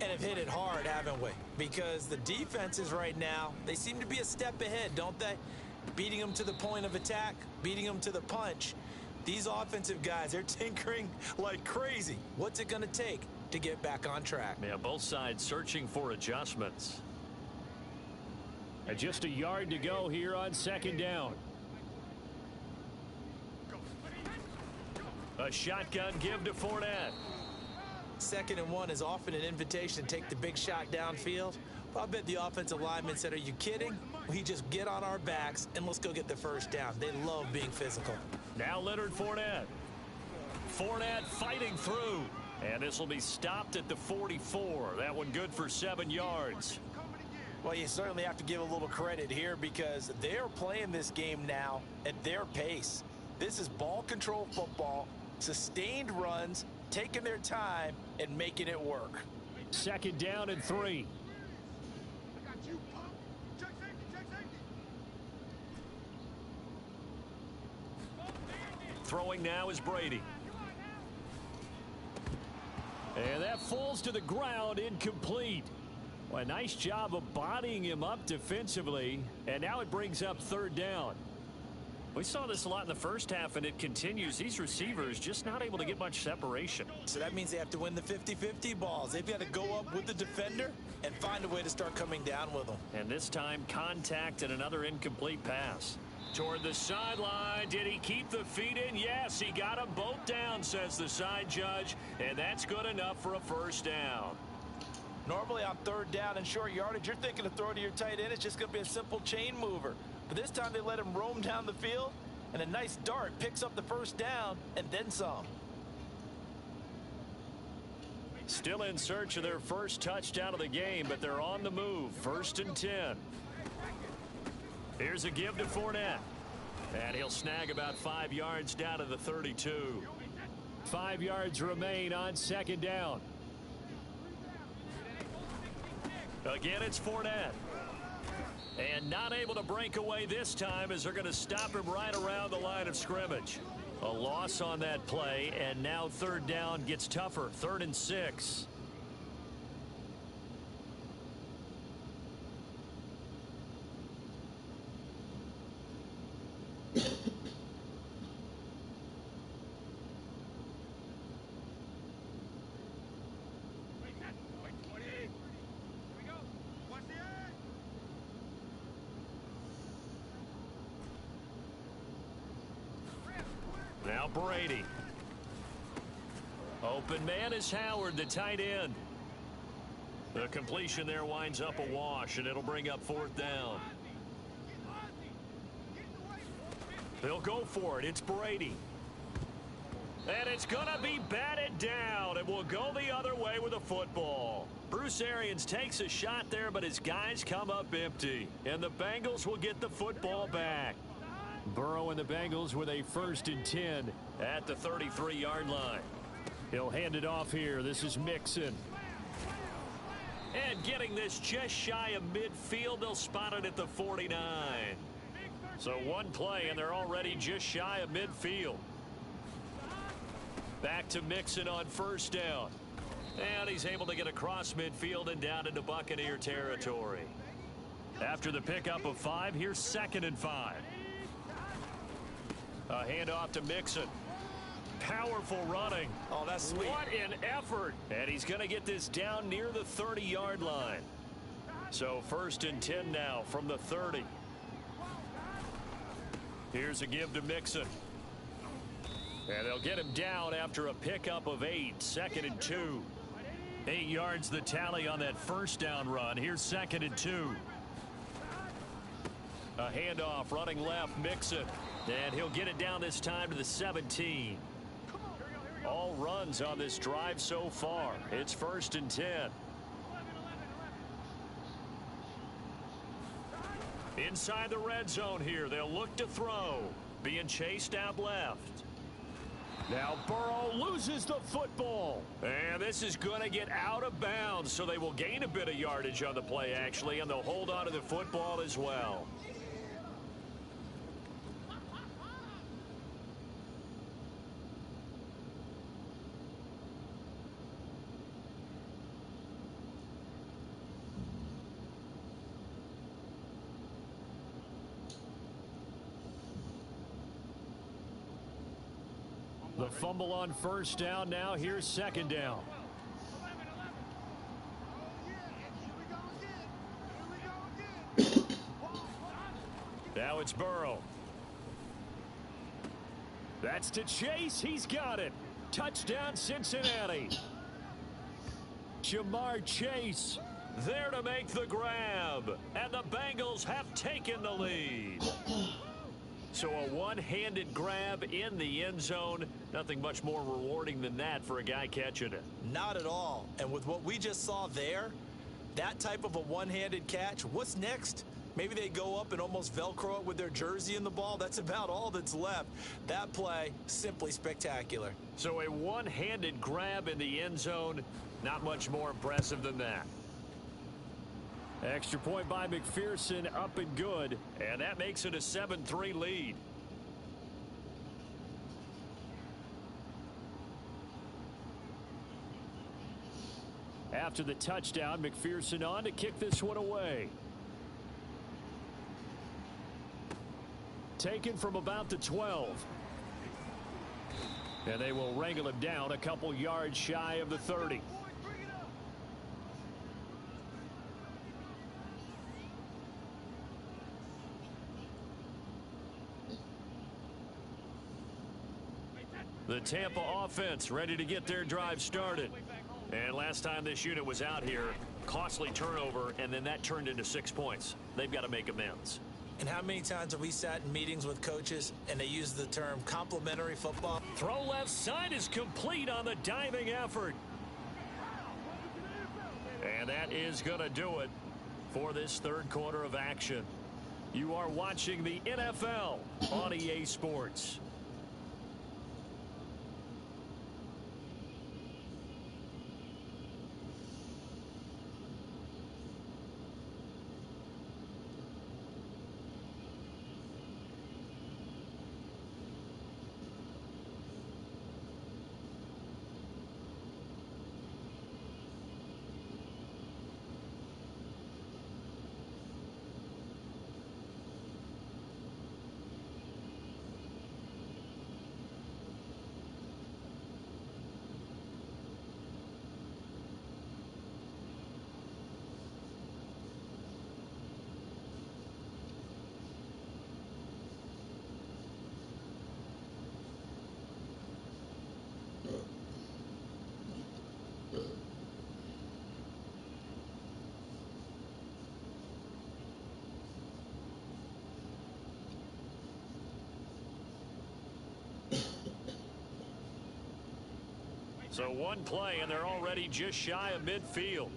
And have hit it hard, haven't we? Because the defenses right now, they seem to be a step ahead, don't they? Beating them to the point of attack, beating them to the punch. These offensive guys, they're tinkering like crazy. What's it going to take to get back on track?
Yeah, both sides searching for adjustments. And just a yard to go here on second down. A shotgun give to Fournette.
2nd and 1 is often an invitation to take the big shot downfield. Well, I bet the offensive lineman said, are you kidding? We just get on our backs and let's go get the first down. They love being physical.
Now Leonard Fournette. Fournette fighting through. And this will be stopped at the 44. That one good for 7 yards.
Well, you certainly have to give a little credit here because they're playing this game now at their pace. This is ball control football, sustained runs, taking their time and making it work.
2nd down and 3.
I got you, punk. Check safety, check safety.
Throwing now is Brady. And that falls to the ground, incomplete. Well, a nice job of bodying him up defensively. And now it brings up 3rd down. We saw this a lot in the first half, and it continues. These receivers just not able to get much separation.
So that means they have to win the 50-50 balls. They've got to go up with the defender and find a way to start coming down with them.
And this time, contact and another incomplete pass. Toward the sideline. Did he keep the feet in? Yes, he got them both down, says the side judge. And that's good enough for a first down.
Normally on 3rd down and short yardage, you're thinking to throw to your tight end. It's just going to be a simple chain mover. But this time they let him roam down the field, and a nice dart picks up the first down and then some.
Still in search of their first touchdown of the game, but they're on the move. 1st and 10. Here's a give to Fournette. And he'll snag about 5 yards down to the 32. 5 yards remain on 2nd down. Again, it's Fournette. And not able to break away this time as they're going to stop him right around the line of scrimmage. A loss on that play, and now 3rd down gets tougher. 3rd and 6. Now Brady. Open man is Howard, the tight end. The completion there winds up a wash, and it'll bring up 4th down. They'll go for it. It's Brady. And it's going to be batted down. It will go the other way with a football. Bruce Arians takes a shot there, but his guys come up empty. And the Bengals will get the football back. Burrow and the Bengals with a 1st and 10 at the 33-yard line. He'll hand it off here. This is Mixon. And getting this just shy of midfield, they'll spot it at the 49. So one play, and they're already just shy of midfield. Back to Mixon on 1st down. And he's able to get across midfield and down into Buccaneer territory. After the pickup of 5, here's 2nd and 5. A handoff to Mixon. Powerful running.
Oh, that's sweet.
What an effort. And he's going to get this down near the 30-yard line. So 1st and 10 now from the 30. Here's a give to Mixon. And they'll get him down after a pickup of 8. 2nd and 2. 8 yards the tally on that 1st down run. Here's 2nd and 2. A handoff running left, Mixon. And he'll get it down this time to the 17. All runs on this drive so far. It's 1st and 10. Inside the red zone here. They'll look to throw. Being chased out left. Now Burrow loses the football. And this is going to get out of bounds. So they will gain a bit of yardage on the play, actually. And they'll hold on to the football as well. The fumble on 1st down. Now here's 2nd down. Now it's Burrow. That's to Chase. He's got it. Touchdown, Cincinnati. Jamar Chase there to make the grab. And the Bengals have taken the lead. So a one-handed grab in the end zone. Nothing much more rewarding than that for a guy catching it.
Not at all. And with what we just saw there, that type of a one-handed catch, what's next? Maybe they go up and almost Velcro it with their jersey in the ball. That's about all that's left. That play, simply spectacular.
So a one-handed grab in the end zone, not much more impressive than that. Extra point by McPherson, up and good. And that makes it a 7-3 lead. After the touchdown, McPherson on to kick this one away. Taken from about the 12. And they will wrangle him down a couple yards shy of the 30. The Tampa offense ready to get their drive started. And last time this unit was out here, costly turnover, and then that turned into 6 points. They've got to make amends.
And how many times have we sat in meetings with coaches and they use the term complimentary football?
Throw left side is complete on the diving effort. And that is going to do it for this 3rd quarter of action. You are watching the NFL on EA Sports. So one play, and they're already just shy of midfield.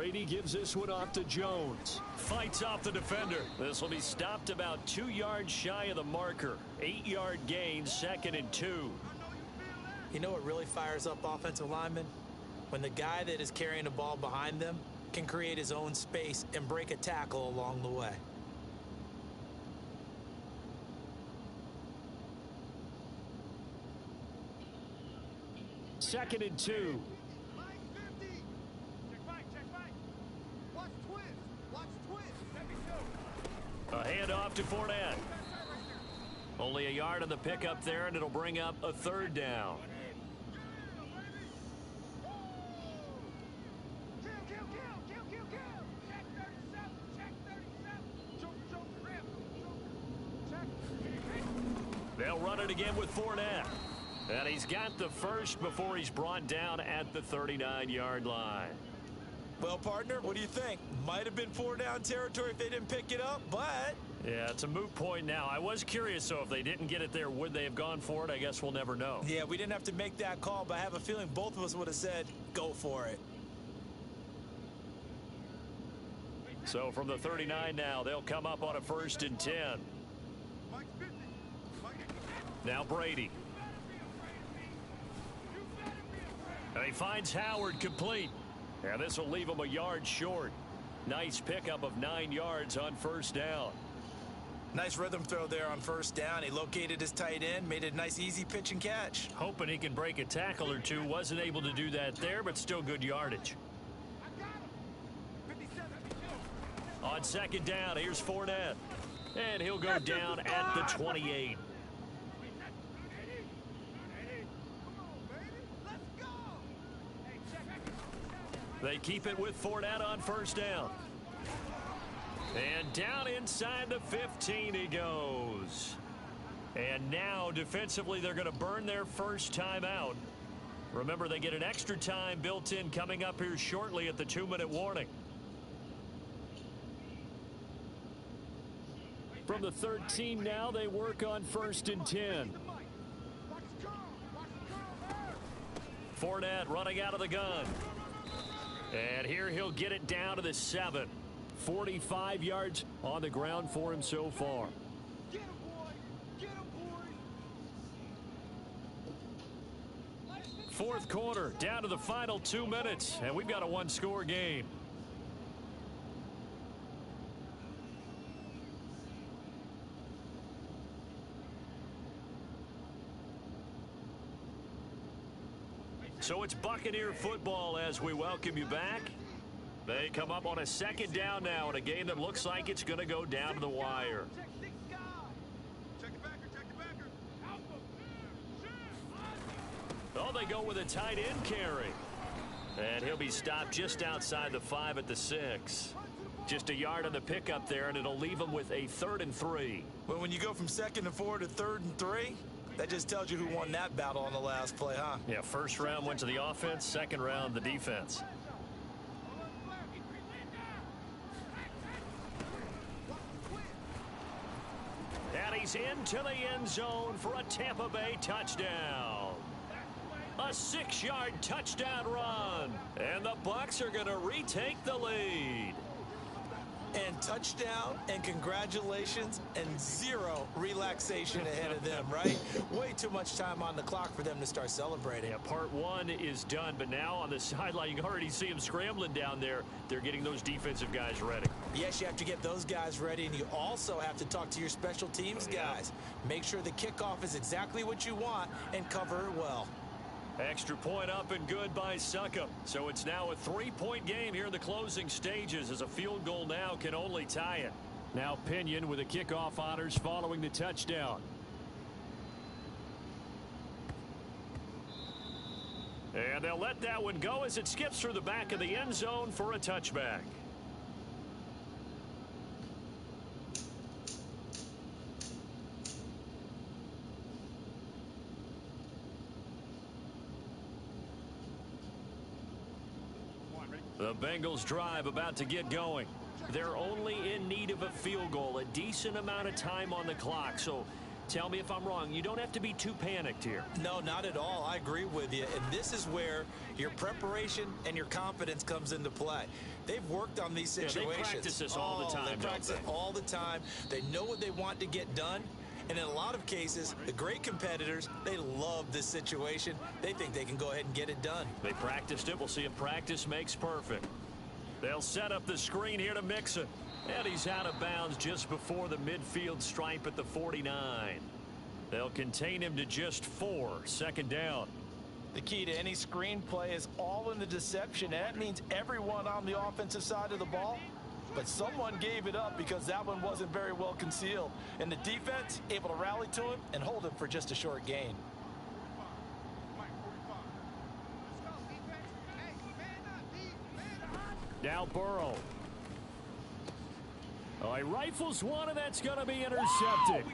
Brady gives this one off to Jones. Fights off the defender. This will be stopped about 2 yards shy of the marker. 8-yard gain, 2nd and 2.
You know what really fires up offensive linemen? When the guy that is carrying the ball behind them can create his own space and break a tackle along the way.
Second and 2.
Line 50. Check back. Watch twist.
A handoff to Fournette. Only a yard on the pickup there, and it'll bring up a 3rd down.
Kill. Check 37.
They'll run it again with Fournette. And he's got the first before he's brought down at the 39-yard line.
Well, partner, what do you think? Might have been 4-down territory if they didn't pick it up, but...
Yeah, it's a moot point now. I was curious, so if they didn't get it there, would they have gone for it? I guess we'll never know.
Yeah, we didn't have to make that call, but I have a feeling both of us would have said, go for it.
So from the 39 now, they'll come up on a 1st and 10.
Mike's 50.
Now Brady. And he finds Howard complete. And this will leave him a yard short. Nice pickup of 9 yards on 1st down.
Nice rhythm throw there on 1st down. He located his tight end, made it a nice easy pitch and catch.
Hoping he can break a tackle or two. Wasn't able to do that there, but still good yardage.
I got him. 57.
On 2nd down, here's Fournette. And he'll go down at the 28. They keep it with Fournette on 1st down. And down inside the 15 he goes. And now defensively they're going to burn their first time out. Remember, they get an extra time built in coming up here shortly at the 2-minute warning. From the 13 now, they work on 1st and 10. Fournette running out of the gun. And here he'll get it down to the 7. 45 yards on the ground for him so far.
Get him, boy. Get him, boy.
4th quarter, down to the final 2 minutes, and we've got a 1-score game. So it's Buccaneer football as we welcome you back. They come up on a 2nd down now in a game that looks like it's going to go down to the wire.
Check the backer.
Oh, they go with a tight end carry. And he'll be stopped just outside the 5 at the 6. Just a yard on the pickup there, and it'll leave him with a 3rd and 3.
Well, when you go from 2nd and 4 to 3rd and 3, that just tells you who won that battle on the last play, huh?
Yeah, 1st round went to the offense, 2nd round the defense. And he's into the end zone for a Tampa Bay touchdown. A 6-yard touchdown run. And the Bucs are going to retake the lead.
And touchdown and congratulations and 0 relaxation ahead of them, right? Way too much time on the clock for them to start celebrating.
Yeah, part 1 is done, but now on the sideline you can already see them scrambling down there. They're getting those defensive guys ready.
Yes, you have to get those guys ready, and you also have to talk to your special teams guys. Make sure the kickoff is exactly what you want and cover it well.
Extra point up and good by Succop. So it's now a 3-point game here in the closing stages, as a field goal now can only tie it. Now Pinion with the kickoff honors following the touchdown. And they'll let that one go as it skips through the back of the end zone for a touchback. The Bengals drive about to get going. They're only in need of a field goal, a decent amount of time on the clock. So Tell me if I'm wrong. You don't have to be too panicked here.
No, not at all. I agree with you. And this is where your preparation and your confidence comes into play. They've worked on these situations.
Yeah, they practice this all the time,
They practice it all the time. They know what they want to get done. And in a lot of cases, the great competitors, they love this situation. They think they can go ahead and get it done.
They practiced it. We'll see if practice makes perfect. They'll set up the screen here to mix it. And he's out of bounds just before the midfield stripe at the 49. They'll contain him to just 4. Second down.
The key to any screen play is all in the deception. And that means everyone on the offensive side of the ball. But someone gave it up because that one wasn't very well concealed. And the defense able to rally to him and hold him for just a short gain.
Now Burrow. Oh, he rifles one, and that's going to be intercepted.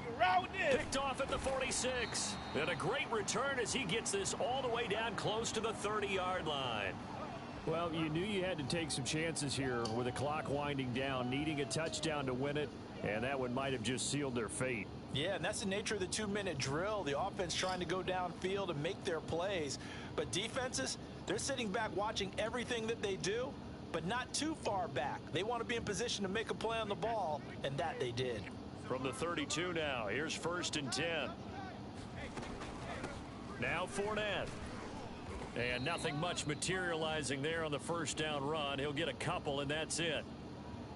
Picked off at the 46. And a great return as he gets this all the way down close to the 30-yard line. Well, you knew you had to take some chances here with the clock winding down, needing a touchdown to win it, and that one might have just sealed their fate.
Yeah, and that's the nature of the 2-minute drill. The offense trying to go downfield and make their plays. But defenses, they're sitting back watching everything that they do, but not too far back. They want to be in position to make a play on the ball, and that they did.
From the 32 now, here's 1st and 10. Now Fournette. And nothing much materializing there on the first down run. He'll get a couple, and that's it.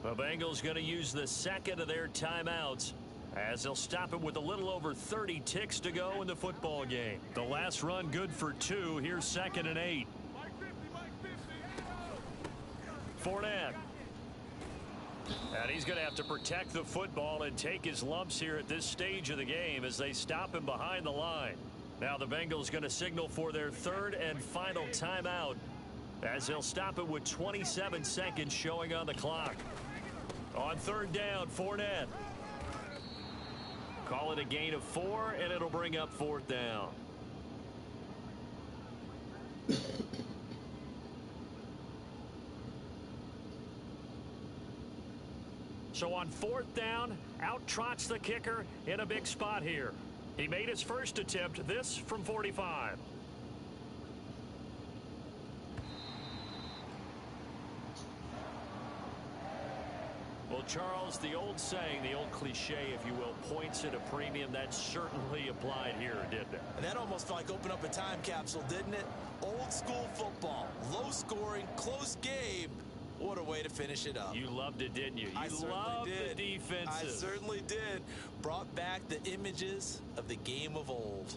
The Bengals going to use the second of their timeouts as they'll stop him with a little over 30 ticks to go in the football game. The last run good for 2. Here's 2nd and 8. Fournette. And he's going to have to protect the football and take his lumps here at this stage of the game as they stop him behind the line. Now the Bengals going to signal for their 3rd and final timeout as they'll stop it with 27 seconds showing on the clock. On 3rd down, Fournette. Call it a gain of 4, and it'll bring up 4th down. So on 4th down, out trots the kicker in a big spot here. He made his first attempt, this from 45. Well, Charles, the old saying, the old cliche, if you will, points at a premium, that certainly applied here, didn't it?
And that almost like opened up a time capsule, didn't it? Old school football, low scoring, close game. What a way to finish it up.
You loved it, didn't you? You loved the defenses.
I certainly did. Brought back the images of the game of old.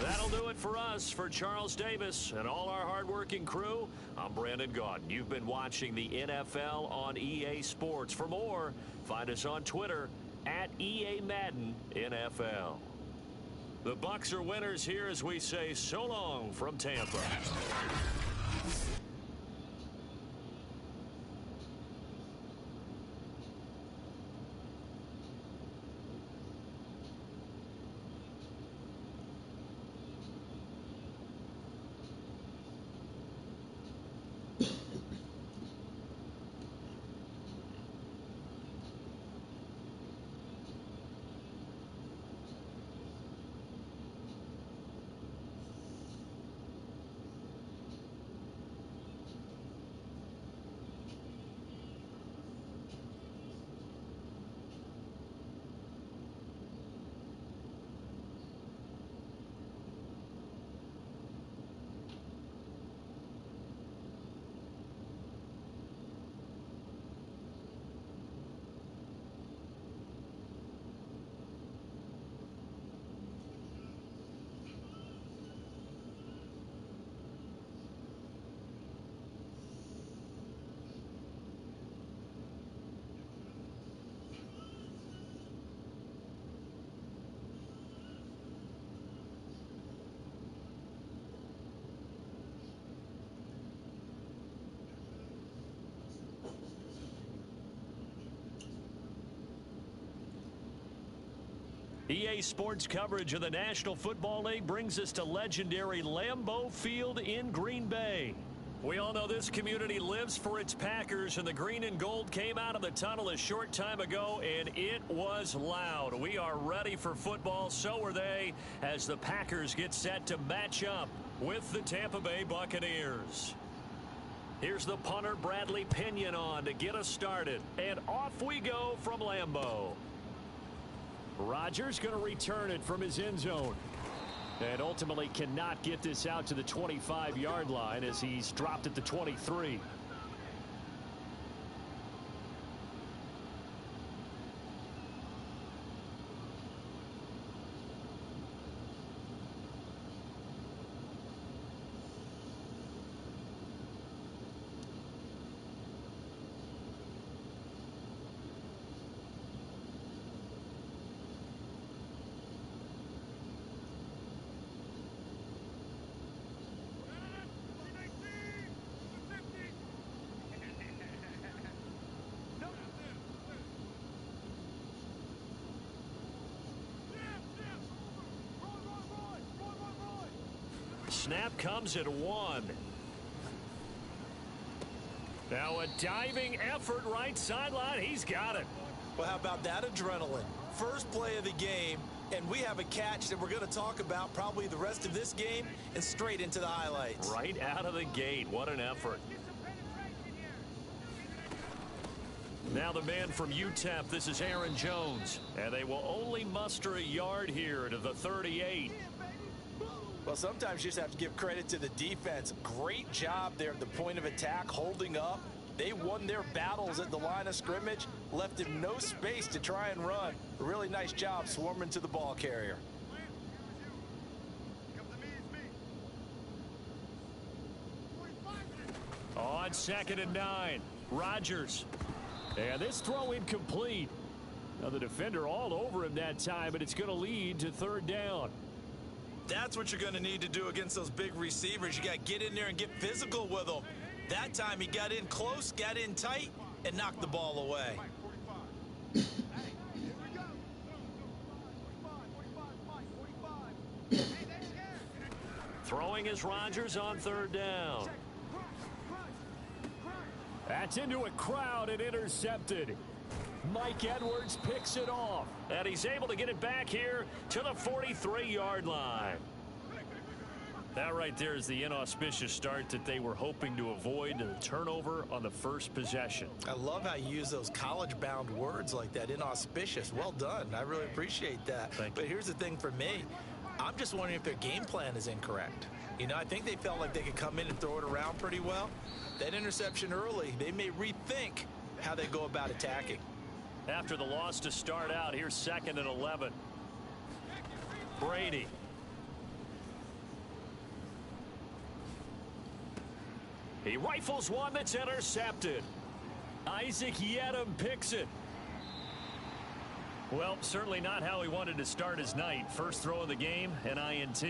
That'll do it for us. For Charles Davis and all our hardworking crew, I'm Brandon Gaudin. You've been watching the NFL on EA Sports. For more, find us on Twitter at EA Madden NFL. The Bucs are winners here as we say so long from Tampa. EA Sports coverage of the National Football League brings us to legendary Lambeau Field in Green Bay. We all know this community lives for its Packers, and the green and gold came out of the tunnel a short time ago, and it was loud. We are ready for football, so are they, as the Packers get set to match up with the Tampa Bay Buccaneers. Here's the punter, Bradley Pinion, on to get us started, and off we go from Lambeau. Rodgers going to return it from his end zone. And ultimately cannot get this out to the 25-yard line as he's dropped at the 23. Snap comes at 1. Now a diving effort right sideline. He's got it.
Well, how about that adrenaline? First play of the game, and we have a catch that we're going to talk about probably the rest of this game and straight into the highlights.
Right out of the gate. What an effort. Now the man from UTEP, this is Aaron Jones. And they will only muster a yard here to the 38.
Well, sometimes you just have to give credit to the defense. Great job there at the point of attack, holding up. They won their battles at the line of scrimmage, left him no space to try and run. A really nice job swarming to the ball carrier.
On 2nd and 9, Rodgers. And this throw incomplete. Now the defender all over him that time, but it's going to lead to 3rd down.
That's what you're going to need to do against those big receivers. You got to get in there and get physical with them. That time he got in close, got in tight, and knocked the ball away.
Throwing is Rodgers on 3rd down. That's into a crowd and intercepted. Mike Edwards picks it off. And he's able to get it back here to the 43-yard line. That right there is the inauspicious start that they were hoping to avoid, the turnover on the first possession.
I love how you use those college-bound words like that, inauspicious. Well done. I really appreciate that. But here's the thing for me. I'm just wondering if their game plan is incorrect. You know, I think they felt like they could come in and throw it around pretty well. That interception early, they may rethink how they go about attacking.
After the loss to start out, here's 2nd and 11. Brady. He rifles one that's intercepted. Isaac Yedem picks it. Well, certainly not how he wanted to start his night. First throw of the game, an INT.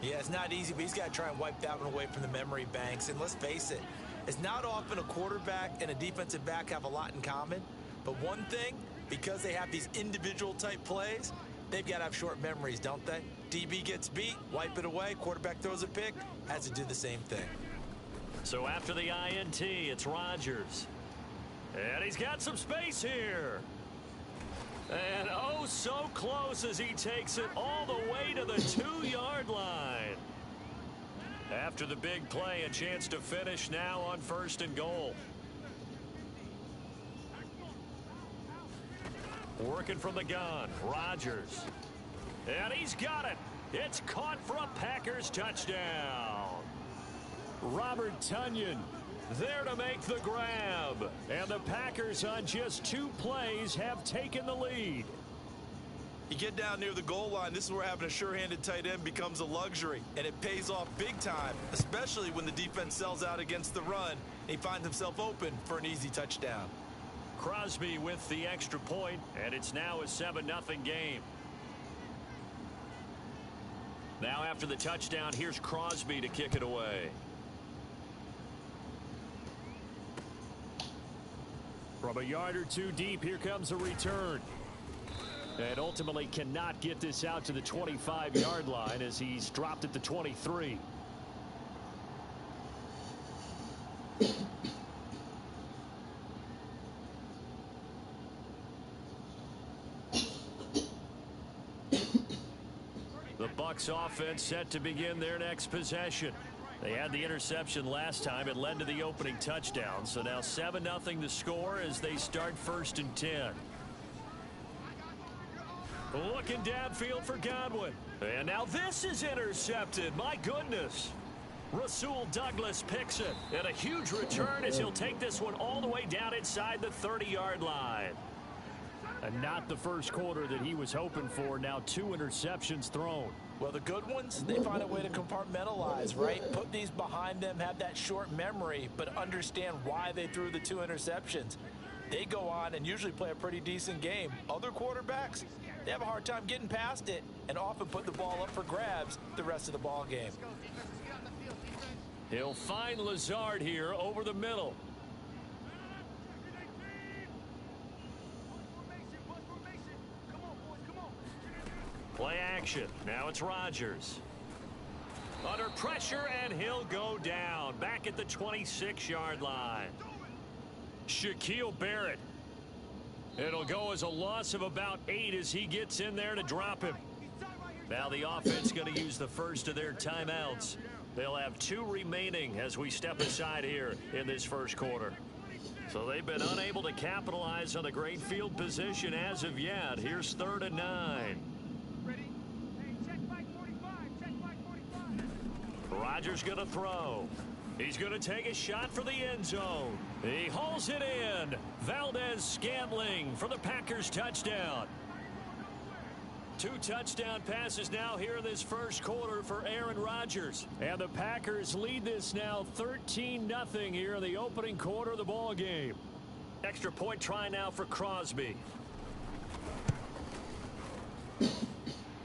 Yeah, it's not easy, but he's got to try and wipe that one away from the memory banks. And let's face it, it's not often a quarterback and a defensive back have a lot in common. But one thing, because they have these individual type plays, they've got to have short memories, don't they? DB gets beat, wipe it away, quarterback throws a pick, has to do the same thing.
So after the INT, it's Rodgers. And he's got some space here. And oh, so close as he takes it all the way to the 2-yard line. After the big play, a chance to finish now on 1st and goal. Working from the gun, Rodgers. And he's got it. It's caught for a Packers touchdown. Robert Tonyan there to make the grab. And the Packers on just 2 plays have taken the lead.
You get down near the goal line, this is where having a sure-handed tight end becomes a luxury. And it pays off big time, especially when the defense sells out against the run. And he finds himself open for an easy touchdown.
Crosby with the extra point, and it's now a 7-0 game. Now after the touchdown, here's Crosby to kick it away. From a yard or two deep, here comes a return. And ultimately cannot get this out to the 25-yard line as he's dropped at the 23. The Bucs offense set to begin their next possession. They had the interception last time. It led to the opening touchdown. So now 7-0 the score as they start 1st and 10. Looking downfield for Godwin. And now this is intercepted. My goodness. Rasul Douglas picks it. And a huge return as he'll take this one all the way down inside the 30-yard line. And not the first quarter that he was hoping for. Now 2 interceptions thrown.
Well, the good ones, they find a way to compartmentalize, right? Put these behind them, have that short memory, but understand why they threw the 2 interceptions. They go on and usually play a pretty decent game. Other quarterbacks, they have a hard time getting past it and often put the ball up for grabs the rest of the ball game.
He'll find Lazard here over the middle. Play action. Now it's Rodgers. Under pressure, and he'll go down. Back at the 26-yard line. Shaquille Barrett. It'll go as a loss of about 8 as he gets in there to drop him. Now the offense going to use the first of their timeouts. They'll have 2 remaining as we step aside here in this first quarter. So they've been unable to capitalize on a great field position as of yet. Here's 3rd and 9. Rodgers going to throw. He's going to take a shot for the end zone. He hauls it in. Valdez-Scantling for the Packers touchdown. 2 touchdown passes now here in this first quarter for Aaron Rodgers. And the Packers lead this now 13-0 here in the opening quarter of the ball game. Extra point try now for Crosby.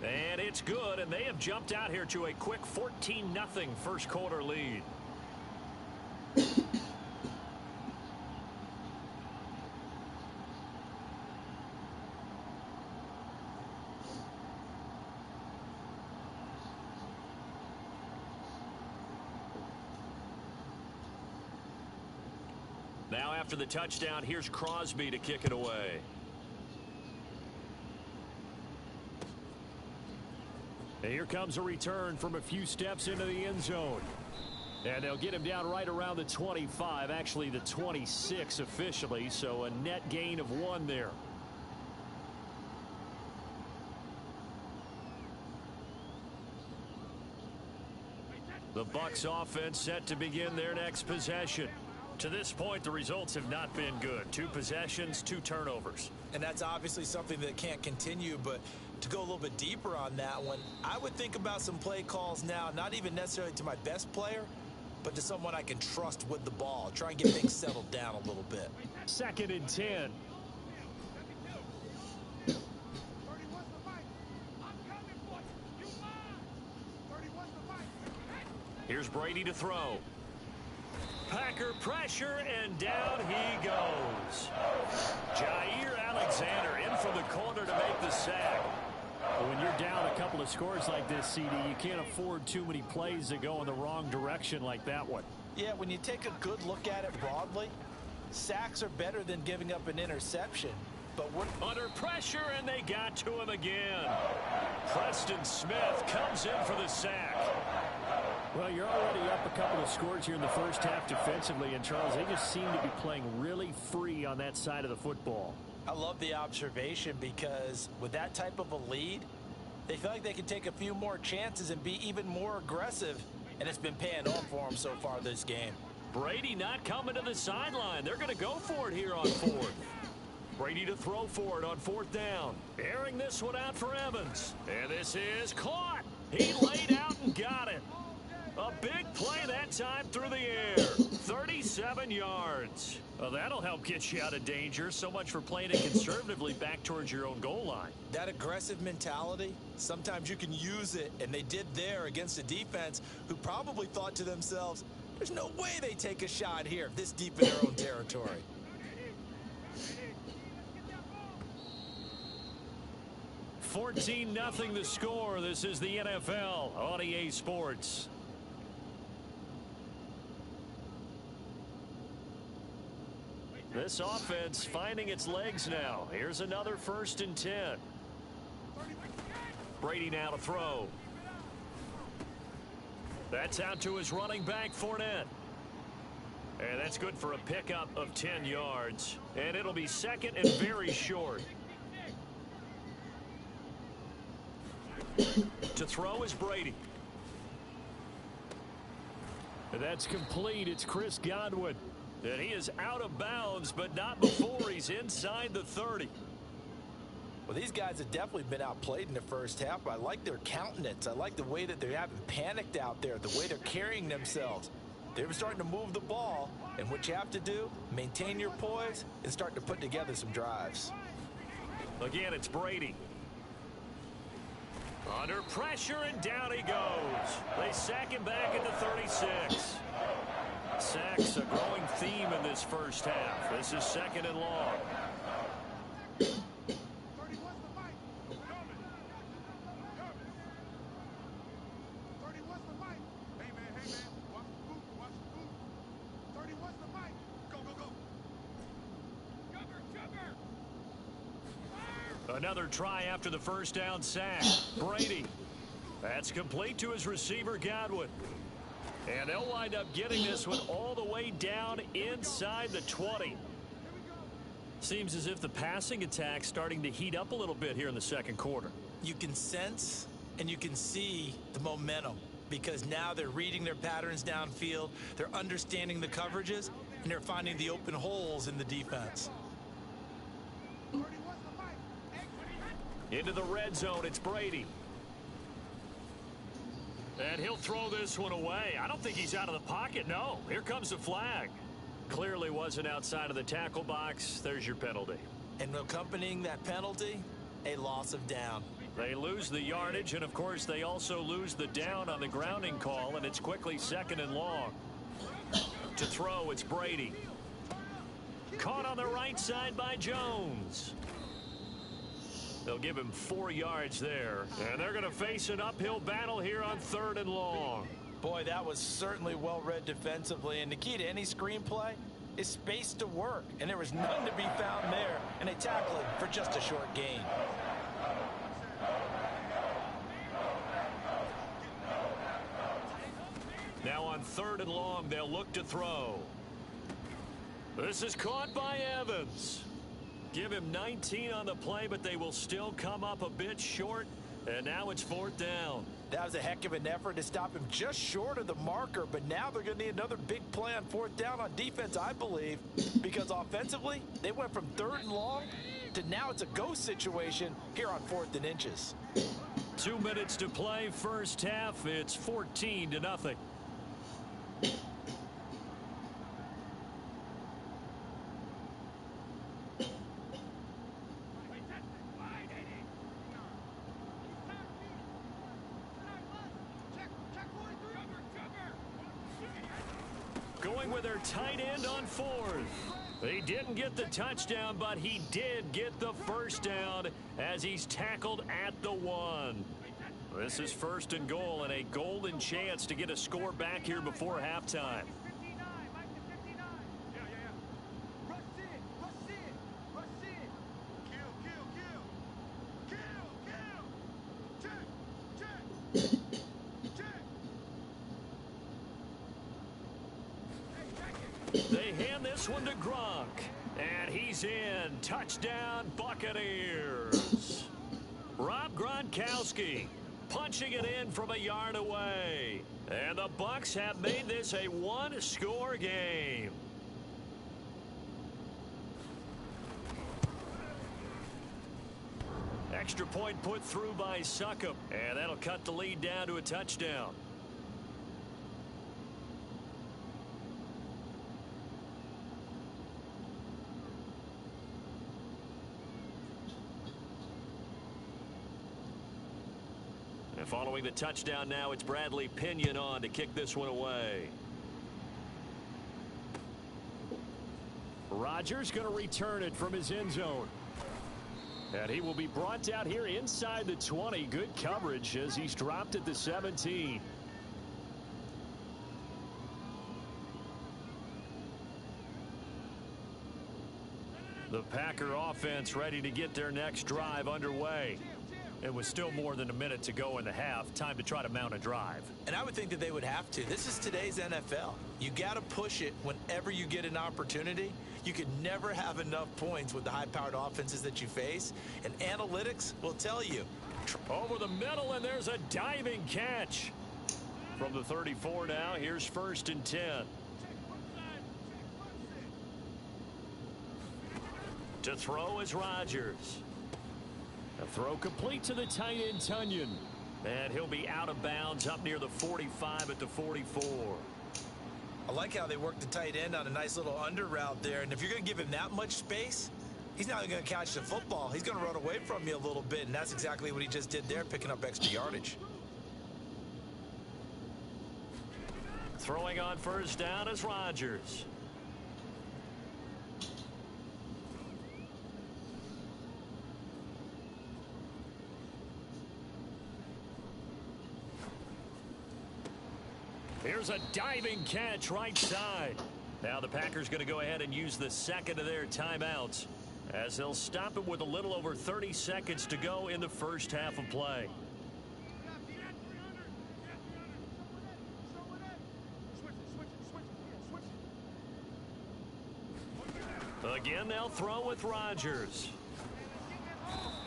And it's good, and they have jumped out here to a quick 14-0 first quarter lead. Now after the touchdown, here's Crosby to kick it away. And here comes a return from a few steps into the end zone. And they'll get him down right around the 25, actually the 26 officially, so a net gain of 1 there. The Bucs offense set to begin their next possession. To this point, the results have not been good. 2 possessions, 2 turnovers.
And that's obviously something that can't continue, but to go a little bit deeper on that one, I would think about some play calls now, not even necessarily to my best player, but to someone I can trust with the ball. Try and get things settled down a little bit.
2nd and 10. Here's Brady to throw. Packer pressure, and down he goes. Jair Alexander in from the corner to make the sack. But when you're down a couple of scores like this, CD, you can't afford too many plays that go in the wrong direction like that one.
Yeah, when you take a good look at it broadly, sacks are better than giving up an interception. But we're
under pressure, and they got to him again. Preston Smith comes in for the sack. Well, you're already up a couple of scores here in the first half defensively, and Charles, they just seem to be playing really free on that side of the football.
I love the observation because with that type of a lead, they feel like they can take a few more chances and be even more aggressive, and it's been paying off for them so far this game.
Brady not coming to the sideline. They're going to go for it here on 4th. Brady to throw for it on 4th down. Airing this one out for Evans. And this is caught. He laid out and got it. A big play that time through the air. 37 yards. Well, that'll help get you out of danger. So much for playing it conservatively back towards your own goal line.
That aggressive mentality, sometimes you can use it, and they did there against a defense who probably thought to themselves, there's no way they take a shot here this deep in their own territory.
14-0 the score. This is the NFL on EA Sports. This offense finding its legs now. Here's another 1st and 10. Brady now to throw. That's out to his running back, Fournette. And that's good for a pickup of 10 yards. And it'll be 2nd and very short. To throw is Brady. And that's complete. It's Chris Godwin. And he is out of bounds, but not before he's inside the 30.
Well, these guys have definitely been outplayed in the first half. I like their countenance. I like the way that they haven't panicked out there, the way they're carrying themselves. They're starting to move the ball, and what you have to do, maintain your poise and start to put together some drives.
Again, it's Brady. Under pressure, and down he goes. They sack him back at the 36. Sacks a growing theme in this first half. This is 2nd and long. Another try after the first down sack. Brady. That's complete to his receiver, Godwin. And they'll wind up getting this one all the way down inside the 20. Seems as if the passing attack's starting to heat up a little bit here in the second quarter.
You can sense and you can see the momentum because now they're reading their patterns downfield, they're understanding the coverages, and they're finding the open holes in the defense.
Into the red zone, it's Brady. And he'll throw this one away. I don't think he's out of the pocket, no. Here comes the flag. Clearly wasn't outside of the tackle box. There's your penalty.
And accompanying that penalty, a loss of down.
They lose the yardage, and of course they also lose the down on the grounding call, and it's quickly 2nd and long. To throw, it's Brady. Caught on the right side by Jones. They'll give him 4 yards there. And they're going to face an uphill battle here on 3rd and long.
Boy, that was certainly well read defensively. And the key to any screenplay is space to work. And there was none to be found there. And they tackle him for just a short gain.
Now on 3rd and long, they'll look to throw. This is caught by Evans. Give him 19 on the play, but they will still come up a bit short. And now it's 4th down.
That was a heck of an effort to stop him just short of the marker. But now they're going to need another big play on 4th down on defense, I believe. Because offensively, they went from 3rd and long to now it's a go situation here on 4th and inches.
2 minutes to play first half. It's 14-0. Going with their tight end on 4th. He didn't get the touchdown, but he did get the first down as he's tackled at the 1. This is 1st and goal and a golden chance to get a score back here before halftime. They hand this one to Gronk, and he's in. Touchdown, Buccaneers. Rob Gronkowski punching it in from a yard away. And the Bucs have made this a one-score game. Extra point put through by Succop, and that'll cut the lead down to a touchdown. And following the touchdown now, it's Bradley Pinion on to kick this one away. Rodgers going to return it from his end zone. And he will be brought down here inside the 20. Good coverage as he's dropped at the 17. The Packer offense ready to get their next drive underway. It was still more than a minute to go in the half. Time to try to mount a drive.
And I would think that they would have to. This is today's NFL. You got to push it whenever you get an opportunity. You could never have enough points with the high-powered offenses that you face. And analytics will tell you.
Over the middle, and there's a diving catch. From the 34 now, here's 1st and 10. To throw is Rodgers. A throw complete to the tight end, Tunyon. And he'll be out of bounds up near the 45 at the 44.
I like how they work the tight end on a nice little under route there. And if you're going to give him that much space, he's not going to catch the football. He's going to run away from you a little bit, and that's exactly what he just did there, picking up extra yardage.
Throwing on 1st down is Rodgers. Here's a diving catch right side. Now the Packers going to go ahead and use the second of their timeouts as they'll stop it with a little over 30 seconds to go in the first half of play. Again, they'll throw with Rodgers.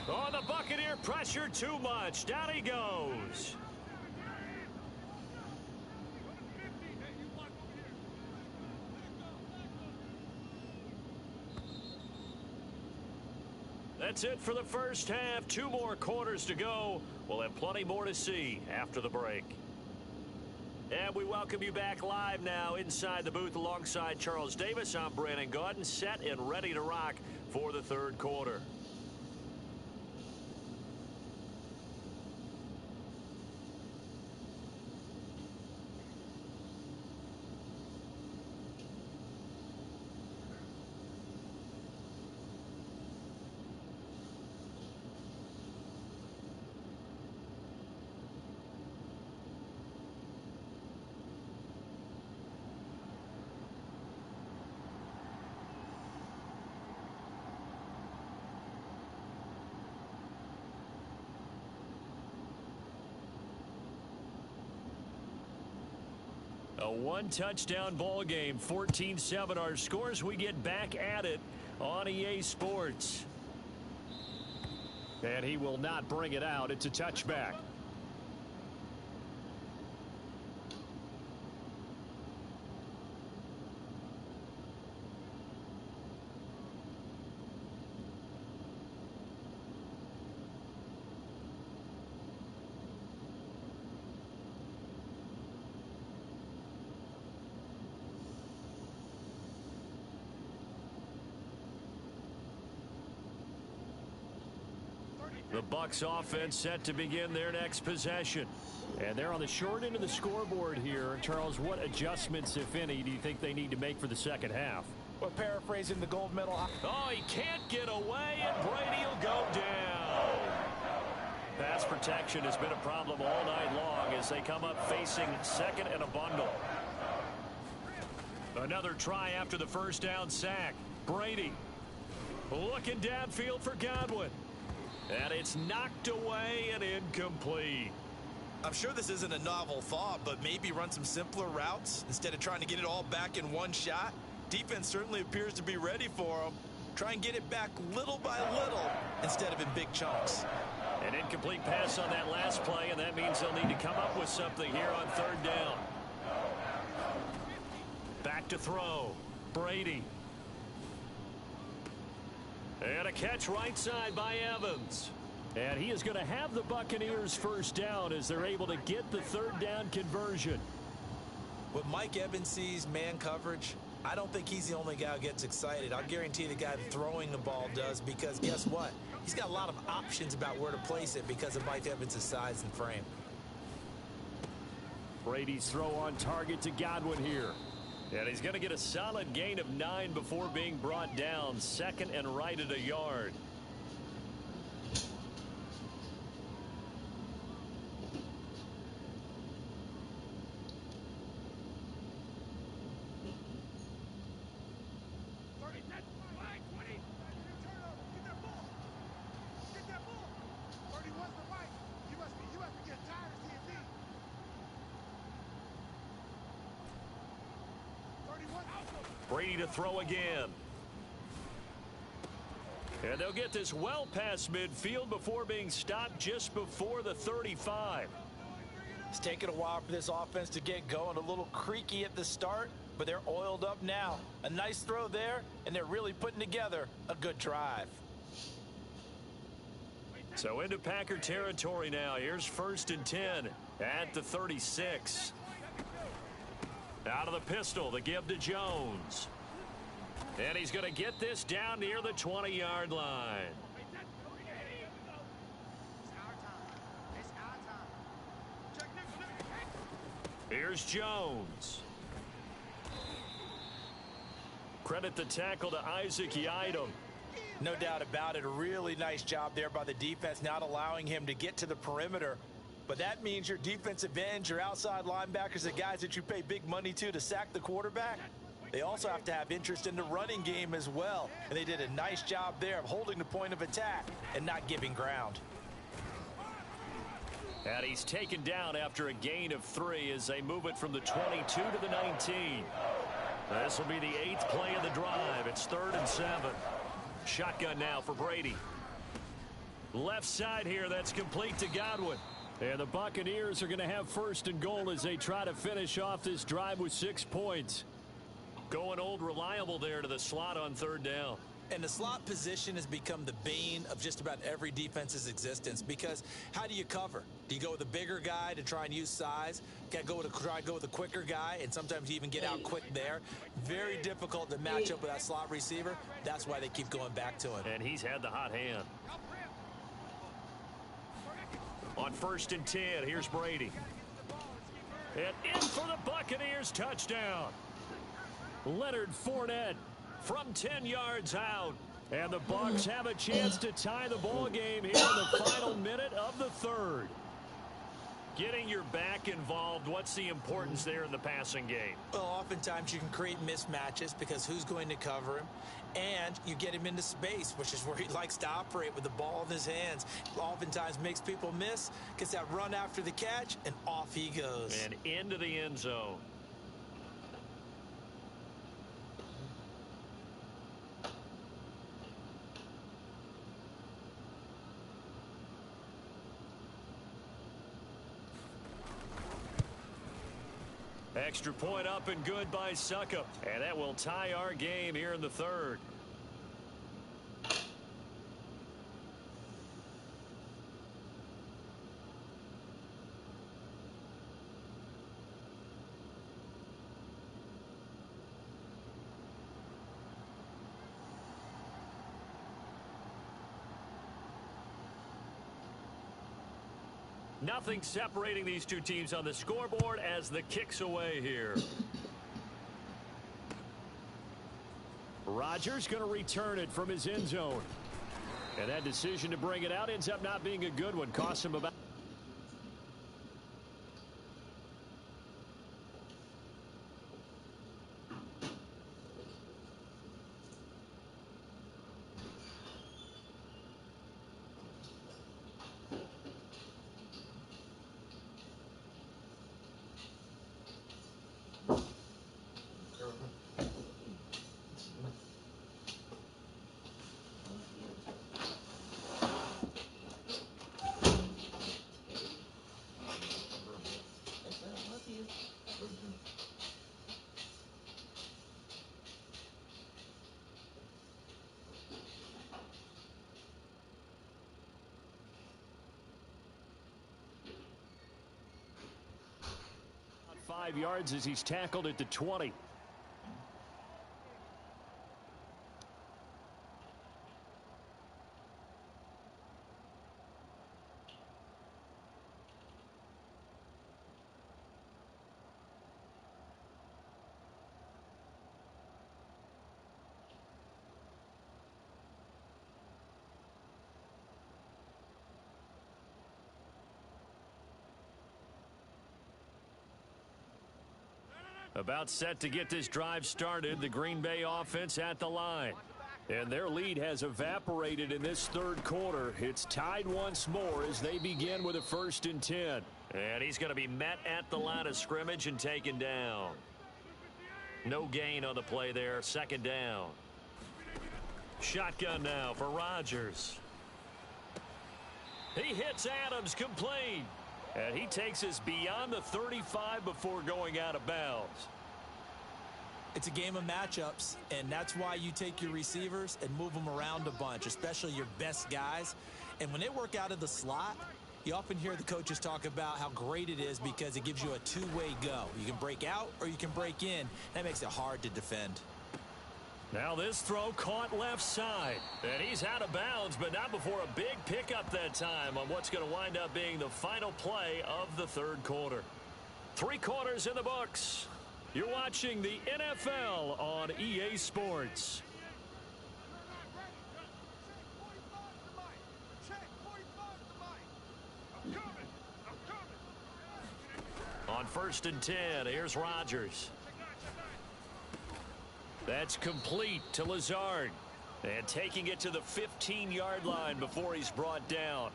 Oh, the Buccaneer pressure too much. Down he goes. That's it for the first half. 2 more quarters to go. We'll have plenty more to see after the break. And we welcome you back live now inside the booth alongside Charles Davis. I'm Brandon Gaudin, set and ready to rock for the 3rd quarter. A 1-touchdown ball game, 14-7 our scores. We get back at it on EA Sports. And he will not bring it out. It's a touchback. The Bucs offense set to begin their next possession. And they're on the short end of the scoreboard here. Charles, what adjustments, if any, do you think they need to make for the second half?
Well, paraphrasing the gold medal.
Oh, he can't get away, and Brady will go down. Pass protection has been a problem all night long as they come up facing second and a bundle. Another try after the first down sack. Brady looking downfield for Godwin. And it's knocked away and incomplete.
I'm sure this isn't a novel thought, but maybe run some simpler routes instead of trying to get it all back in one shot. Defense certainly appears to be ready for them. Try and get it back little by little instead of in big chunks.
An incomplete pass on that last play, and that means they'll need to come up with something here on 3rd down. Back to throw. Brady. And a catch right side by Evans. And he is going to have the Buccaneers first down as they're able to get the 3rd down conversion.
When Mike Evans sees man coverage, I don't think he's the only guy who gets excited. I'll guarantee the guy throwing the ball does, because guess what? He's got a lot of options about where to place it because of Mike Evans' size and frame.
Brady's throw on target to Godwin here. And he's going to get a solid gain of 9 before being brought down. 2nd and right at a yard. Brady to throw again. And they'll get this well past midfield before being stopped just before the 35.
It's taken a while for this offense to get going. A little creaky at the start, but they're oiled up now. A nice throw there, and they're really putting together a good drive.
So into Packer territory now. Here's 1st and 10 at the 36. Out of the pistol, the give to Jones. And he's going to get this down near the 20-yard line. Here's Jones. Credit the tackle to Isaac Yiadom.
No doubt about it. A really nice job there by the defense, not allowing him to get to the perimeter. But that means your defensive ends, your outside linebackers, the guys that you pay big money to sack the quarterback, they also have to have interest in the running game as well. And they did a nice job there of holding the point of attack and not giving ground.
And he's taken down after a gain of 3 as they move it from the 22 to the 19. This will be the 8th play of the drive. It's 3rd and 7. Shotgun now for Brady. Left side here, that's complete to Godwin. And the Buccaneers are going to have 1st and goal as they try to finish off this drive with 6 points. Going old reliable there to the slot on 3rd down.
And the slot position has become the bane of just about every defense's existence, because how do you cover? Do you go with a bigger guy to try and use size? Got to try and go with a quicker guy, and sometimes you even get out quick there. Very difficult to match up with that slot receiver. That's why they keep going back to it.
And he's had the hot hand. On 1st and 10, here's Brady. And in for the Buccaneers, touchdown. Leonard Fournette from 10 yards out. And the Bucs have a chance to tie the ball game here in the final minute of the 3rd. Getting your back involved, what's the importance there in the passing game?
Well, oftentimes you can create mismatches because who's going to cover him? And you get him into space, which is where he likes to operate with the ball in his hands. Oftentimes makes people miss, gets that run after the catch, and off he goes.
And into the end zone. Extra point up and good by Suckup. And that will tie our game here in the 3rd. Nothing separating these two teams on the scoreboard as the kick's away here. Rodgers going to return it from his end zone. And that decision to bring it out ends up not being a good one. Costs him about... ...5 yards as he's tackled at the 20. About set to get this drive started, the Green Bay offense at the line. And their lead has evaporated in this 3rd quarter. It's tied once more as they begin with a 1st and 10. And he's going to be met at the line of scrimmage and taken down. No gain on the play there. Second down. Shotgun now for Rodgers. He hits Adams complete. And he takes us beyond the 35 before going out of bounds.
It's a game of matchups, and that's why you take your receivers and move them around a bunch, especially your best guys. And when they work out of the slot, you often hear the coaches talk about how great it is because it gives you a two-way go. You can break out or you can break in. That makes it hard to defend.
Now this throw caught left side. And he's out of bounds, but not before a big pickup that time on what's going to wind up being the final play of the third quarter. 3 quarters in the books. You're watching the NFL on EA Sports. On 1st and 10, here's Rodgers. That's complete to Lazard. And taking it to the 15-yard line before he's brought down.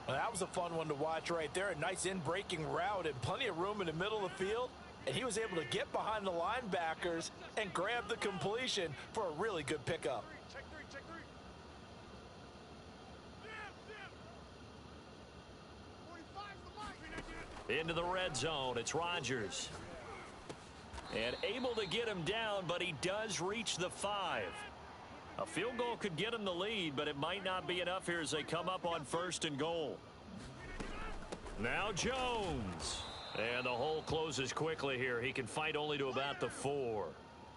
Well, that was a fun one to watch right there. A nice in-breaking route and plenty of room in the middle of the field. And he was able to get behind the linebackers and grab the completion for a really good pickup.
Check three.
Into the red zone, it's Rodgers. And able to get him down, but he does reach the 5. A field goal could get him the lead, but it might not be enough here as they come up on 1st and goal. Now Jones. And the hole closes quickly here. He can fight only to about the 4.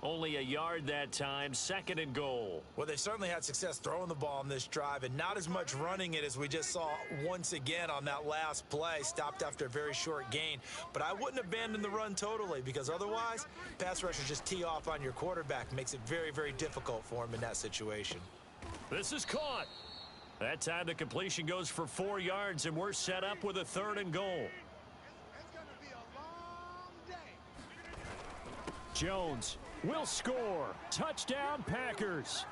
Only a yard that time, 2nd and goal.
Well, they certainly had success throwing the ball on this drive and not as much running it as we just saw once again on that last play. Stopped after a very short gain. But I wouldn't abandon the run totally because otherwise, pass rushers just tee off on your quarterback. Makes it very, very difficult for him in that situation.
This is caught. That time the completion goes for 4 yards, and we're set up with a 3rd and goal.
It's going to be a long day.
Jones will score. Touchdown, Packers.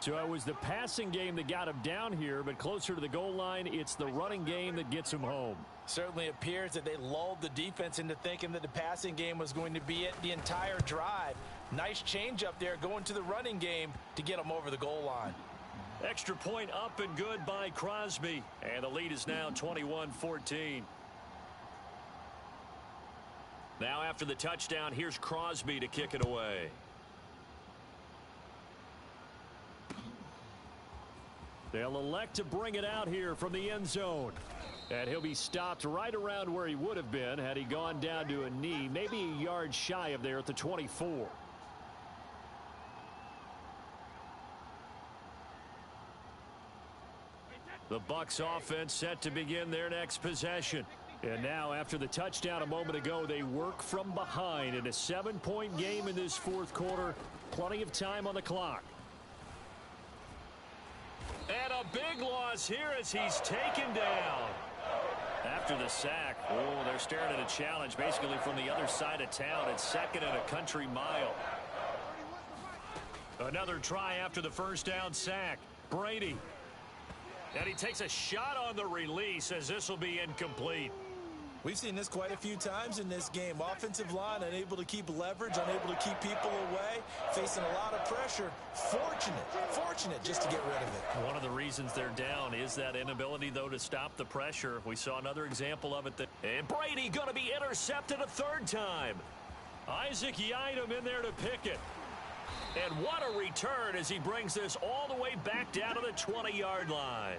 So it was the passing game that got him down here, but closer to the goal line, it's the running game that gets him home.
Certainly appears that they lulled the defense into thinking that the passing game was going to be it the entire drive. Nice change up there going to the running game to get them over the goal line.
Extra point up and good by Crosby. And the lead is now 21-14. Now after the touchdown, here's Crosby to kick it away. They'll elect to bring it out here from the end zone. And he'll be stopped right around where he would have been had he gone down to a knee, maybe a yard shy of there at the 24. The Bucs offense set to begin their next possession. And now after the touchdown a moment ago, they work from behind in a 7-point game in this 4th quarter. Plenty of time on the clock. And a big loss here as he's taken down. After the sack, they're staring at a challenge basically from the other side of town. It's 2nd and a country mile. Another try after the first down sack. Brady. And he takes a shot on the release as this will be incomplete.
We've seen this quite a few times in this game. Offensive line unable to keep leverage, unable to keep people away, facing a lot of pressure. Fortunate just to get rid of it.
One of the reasons they're down is that inability, though, to stop the pressure. We saw another example of it. And Brady going to be intercepted a 3rd time. Isaac Yiadom in there to pick it. And what a return as he brings this all the way back down to the 20-yard line.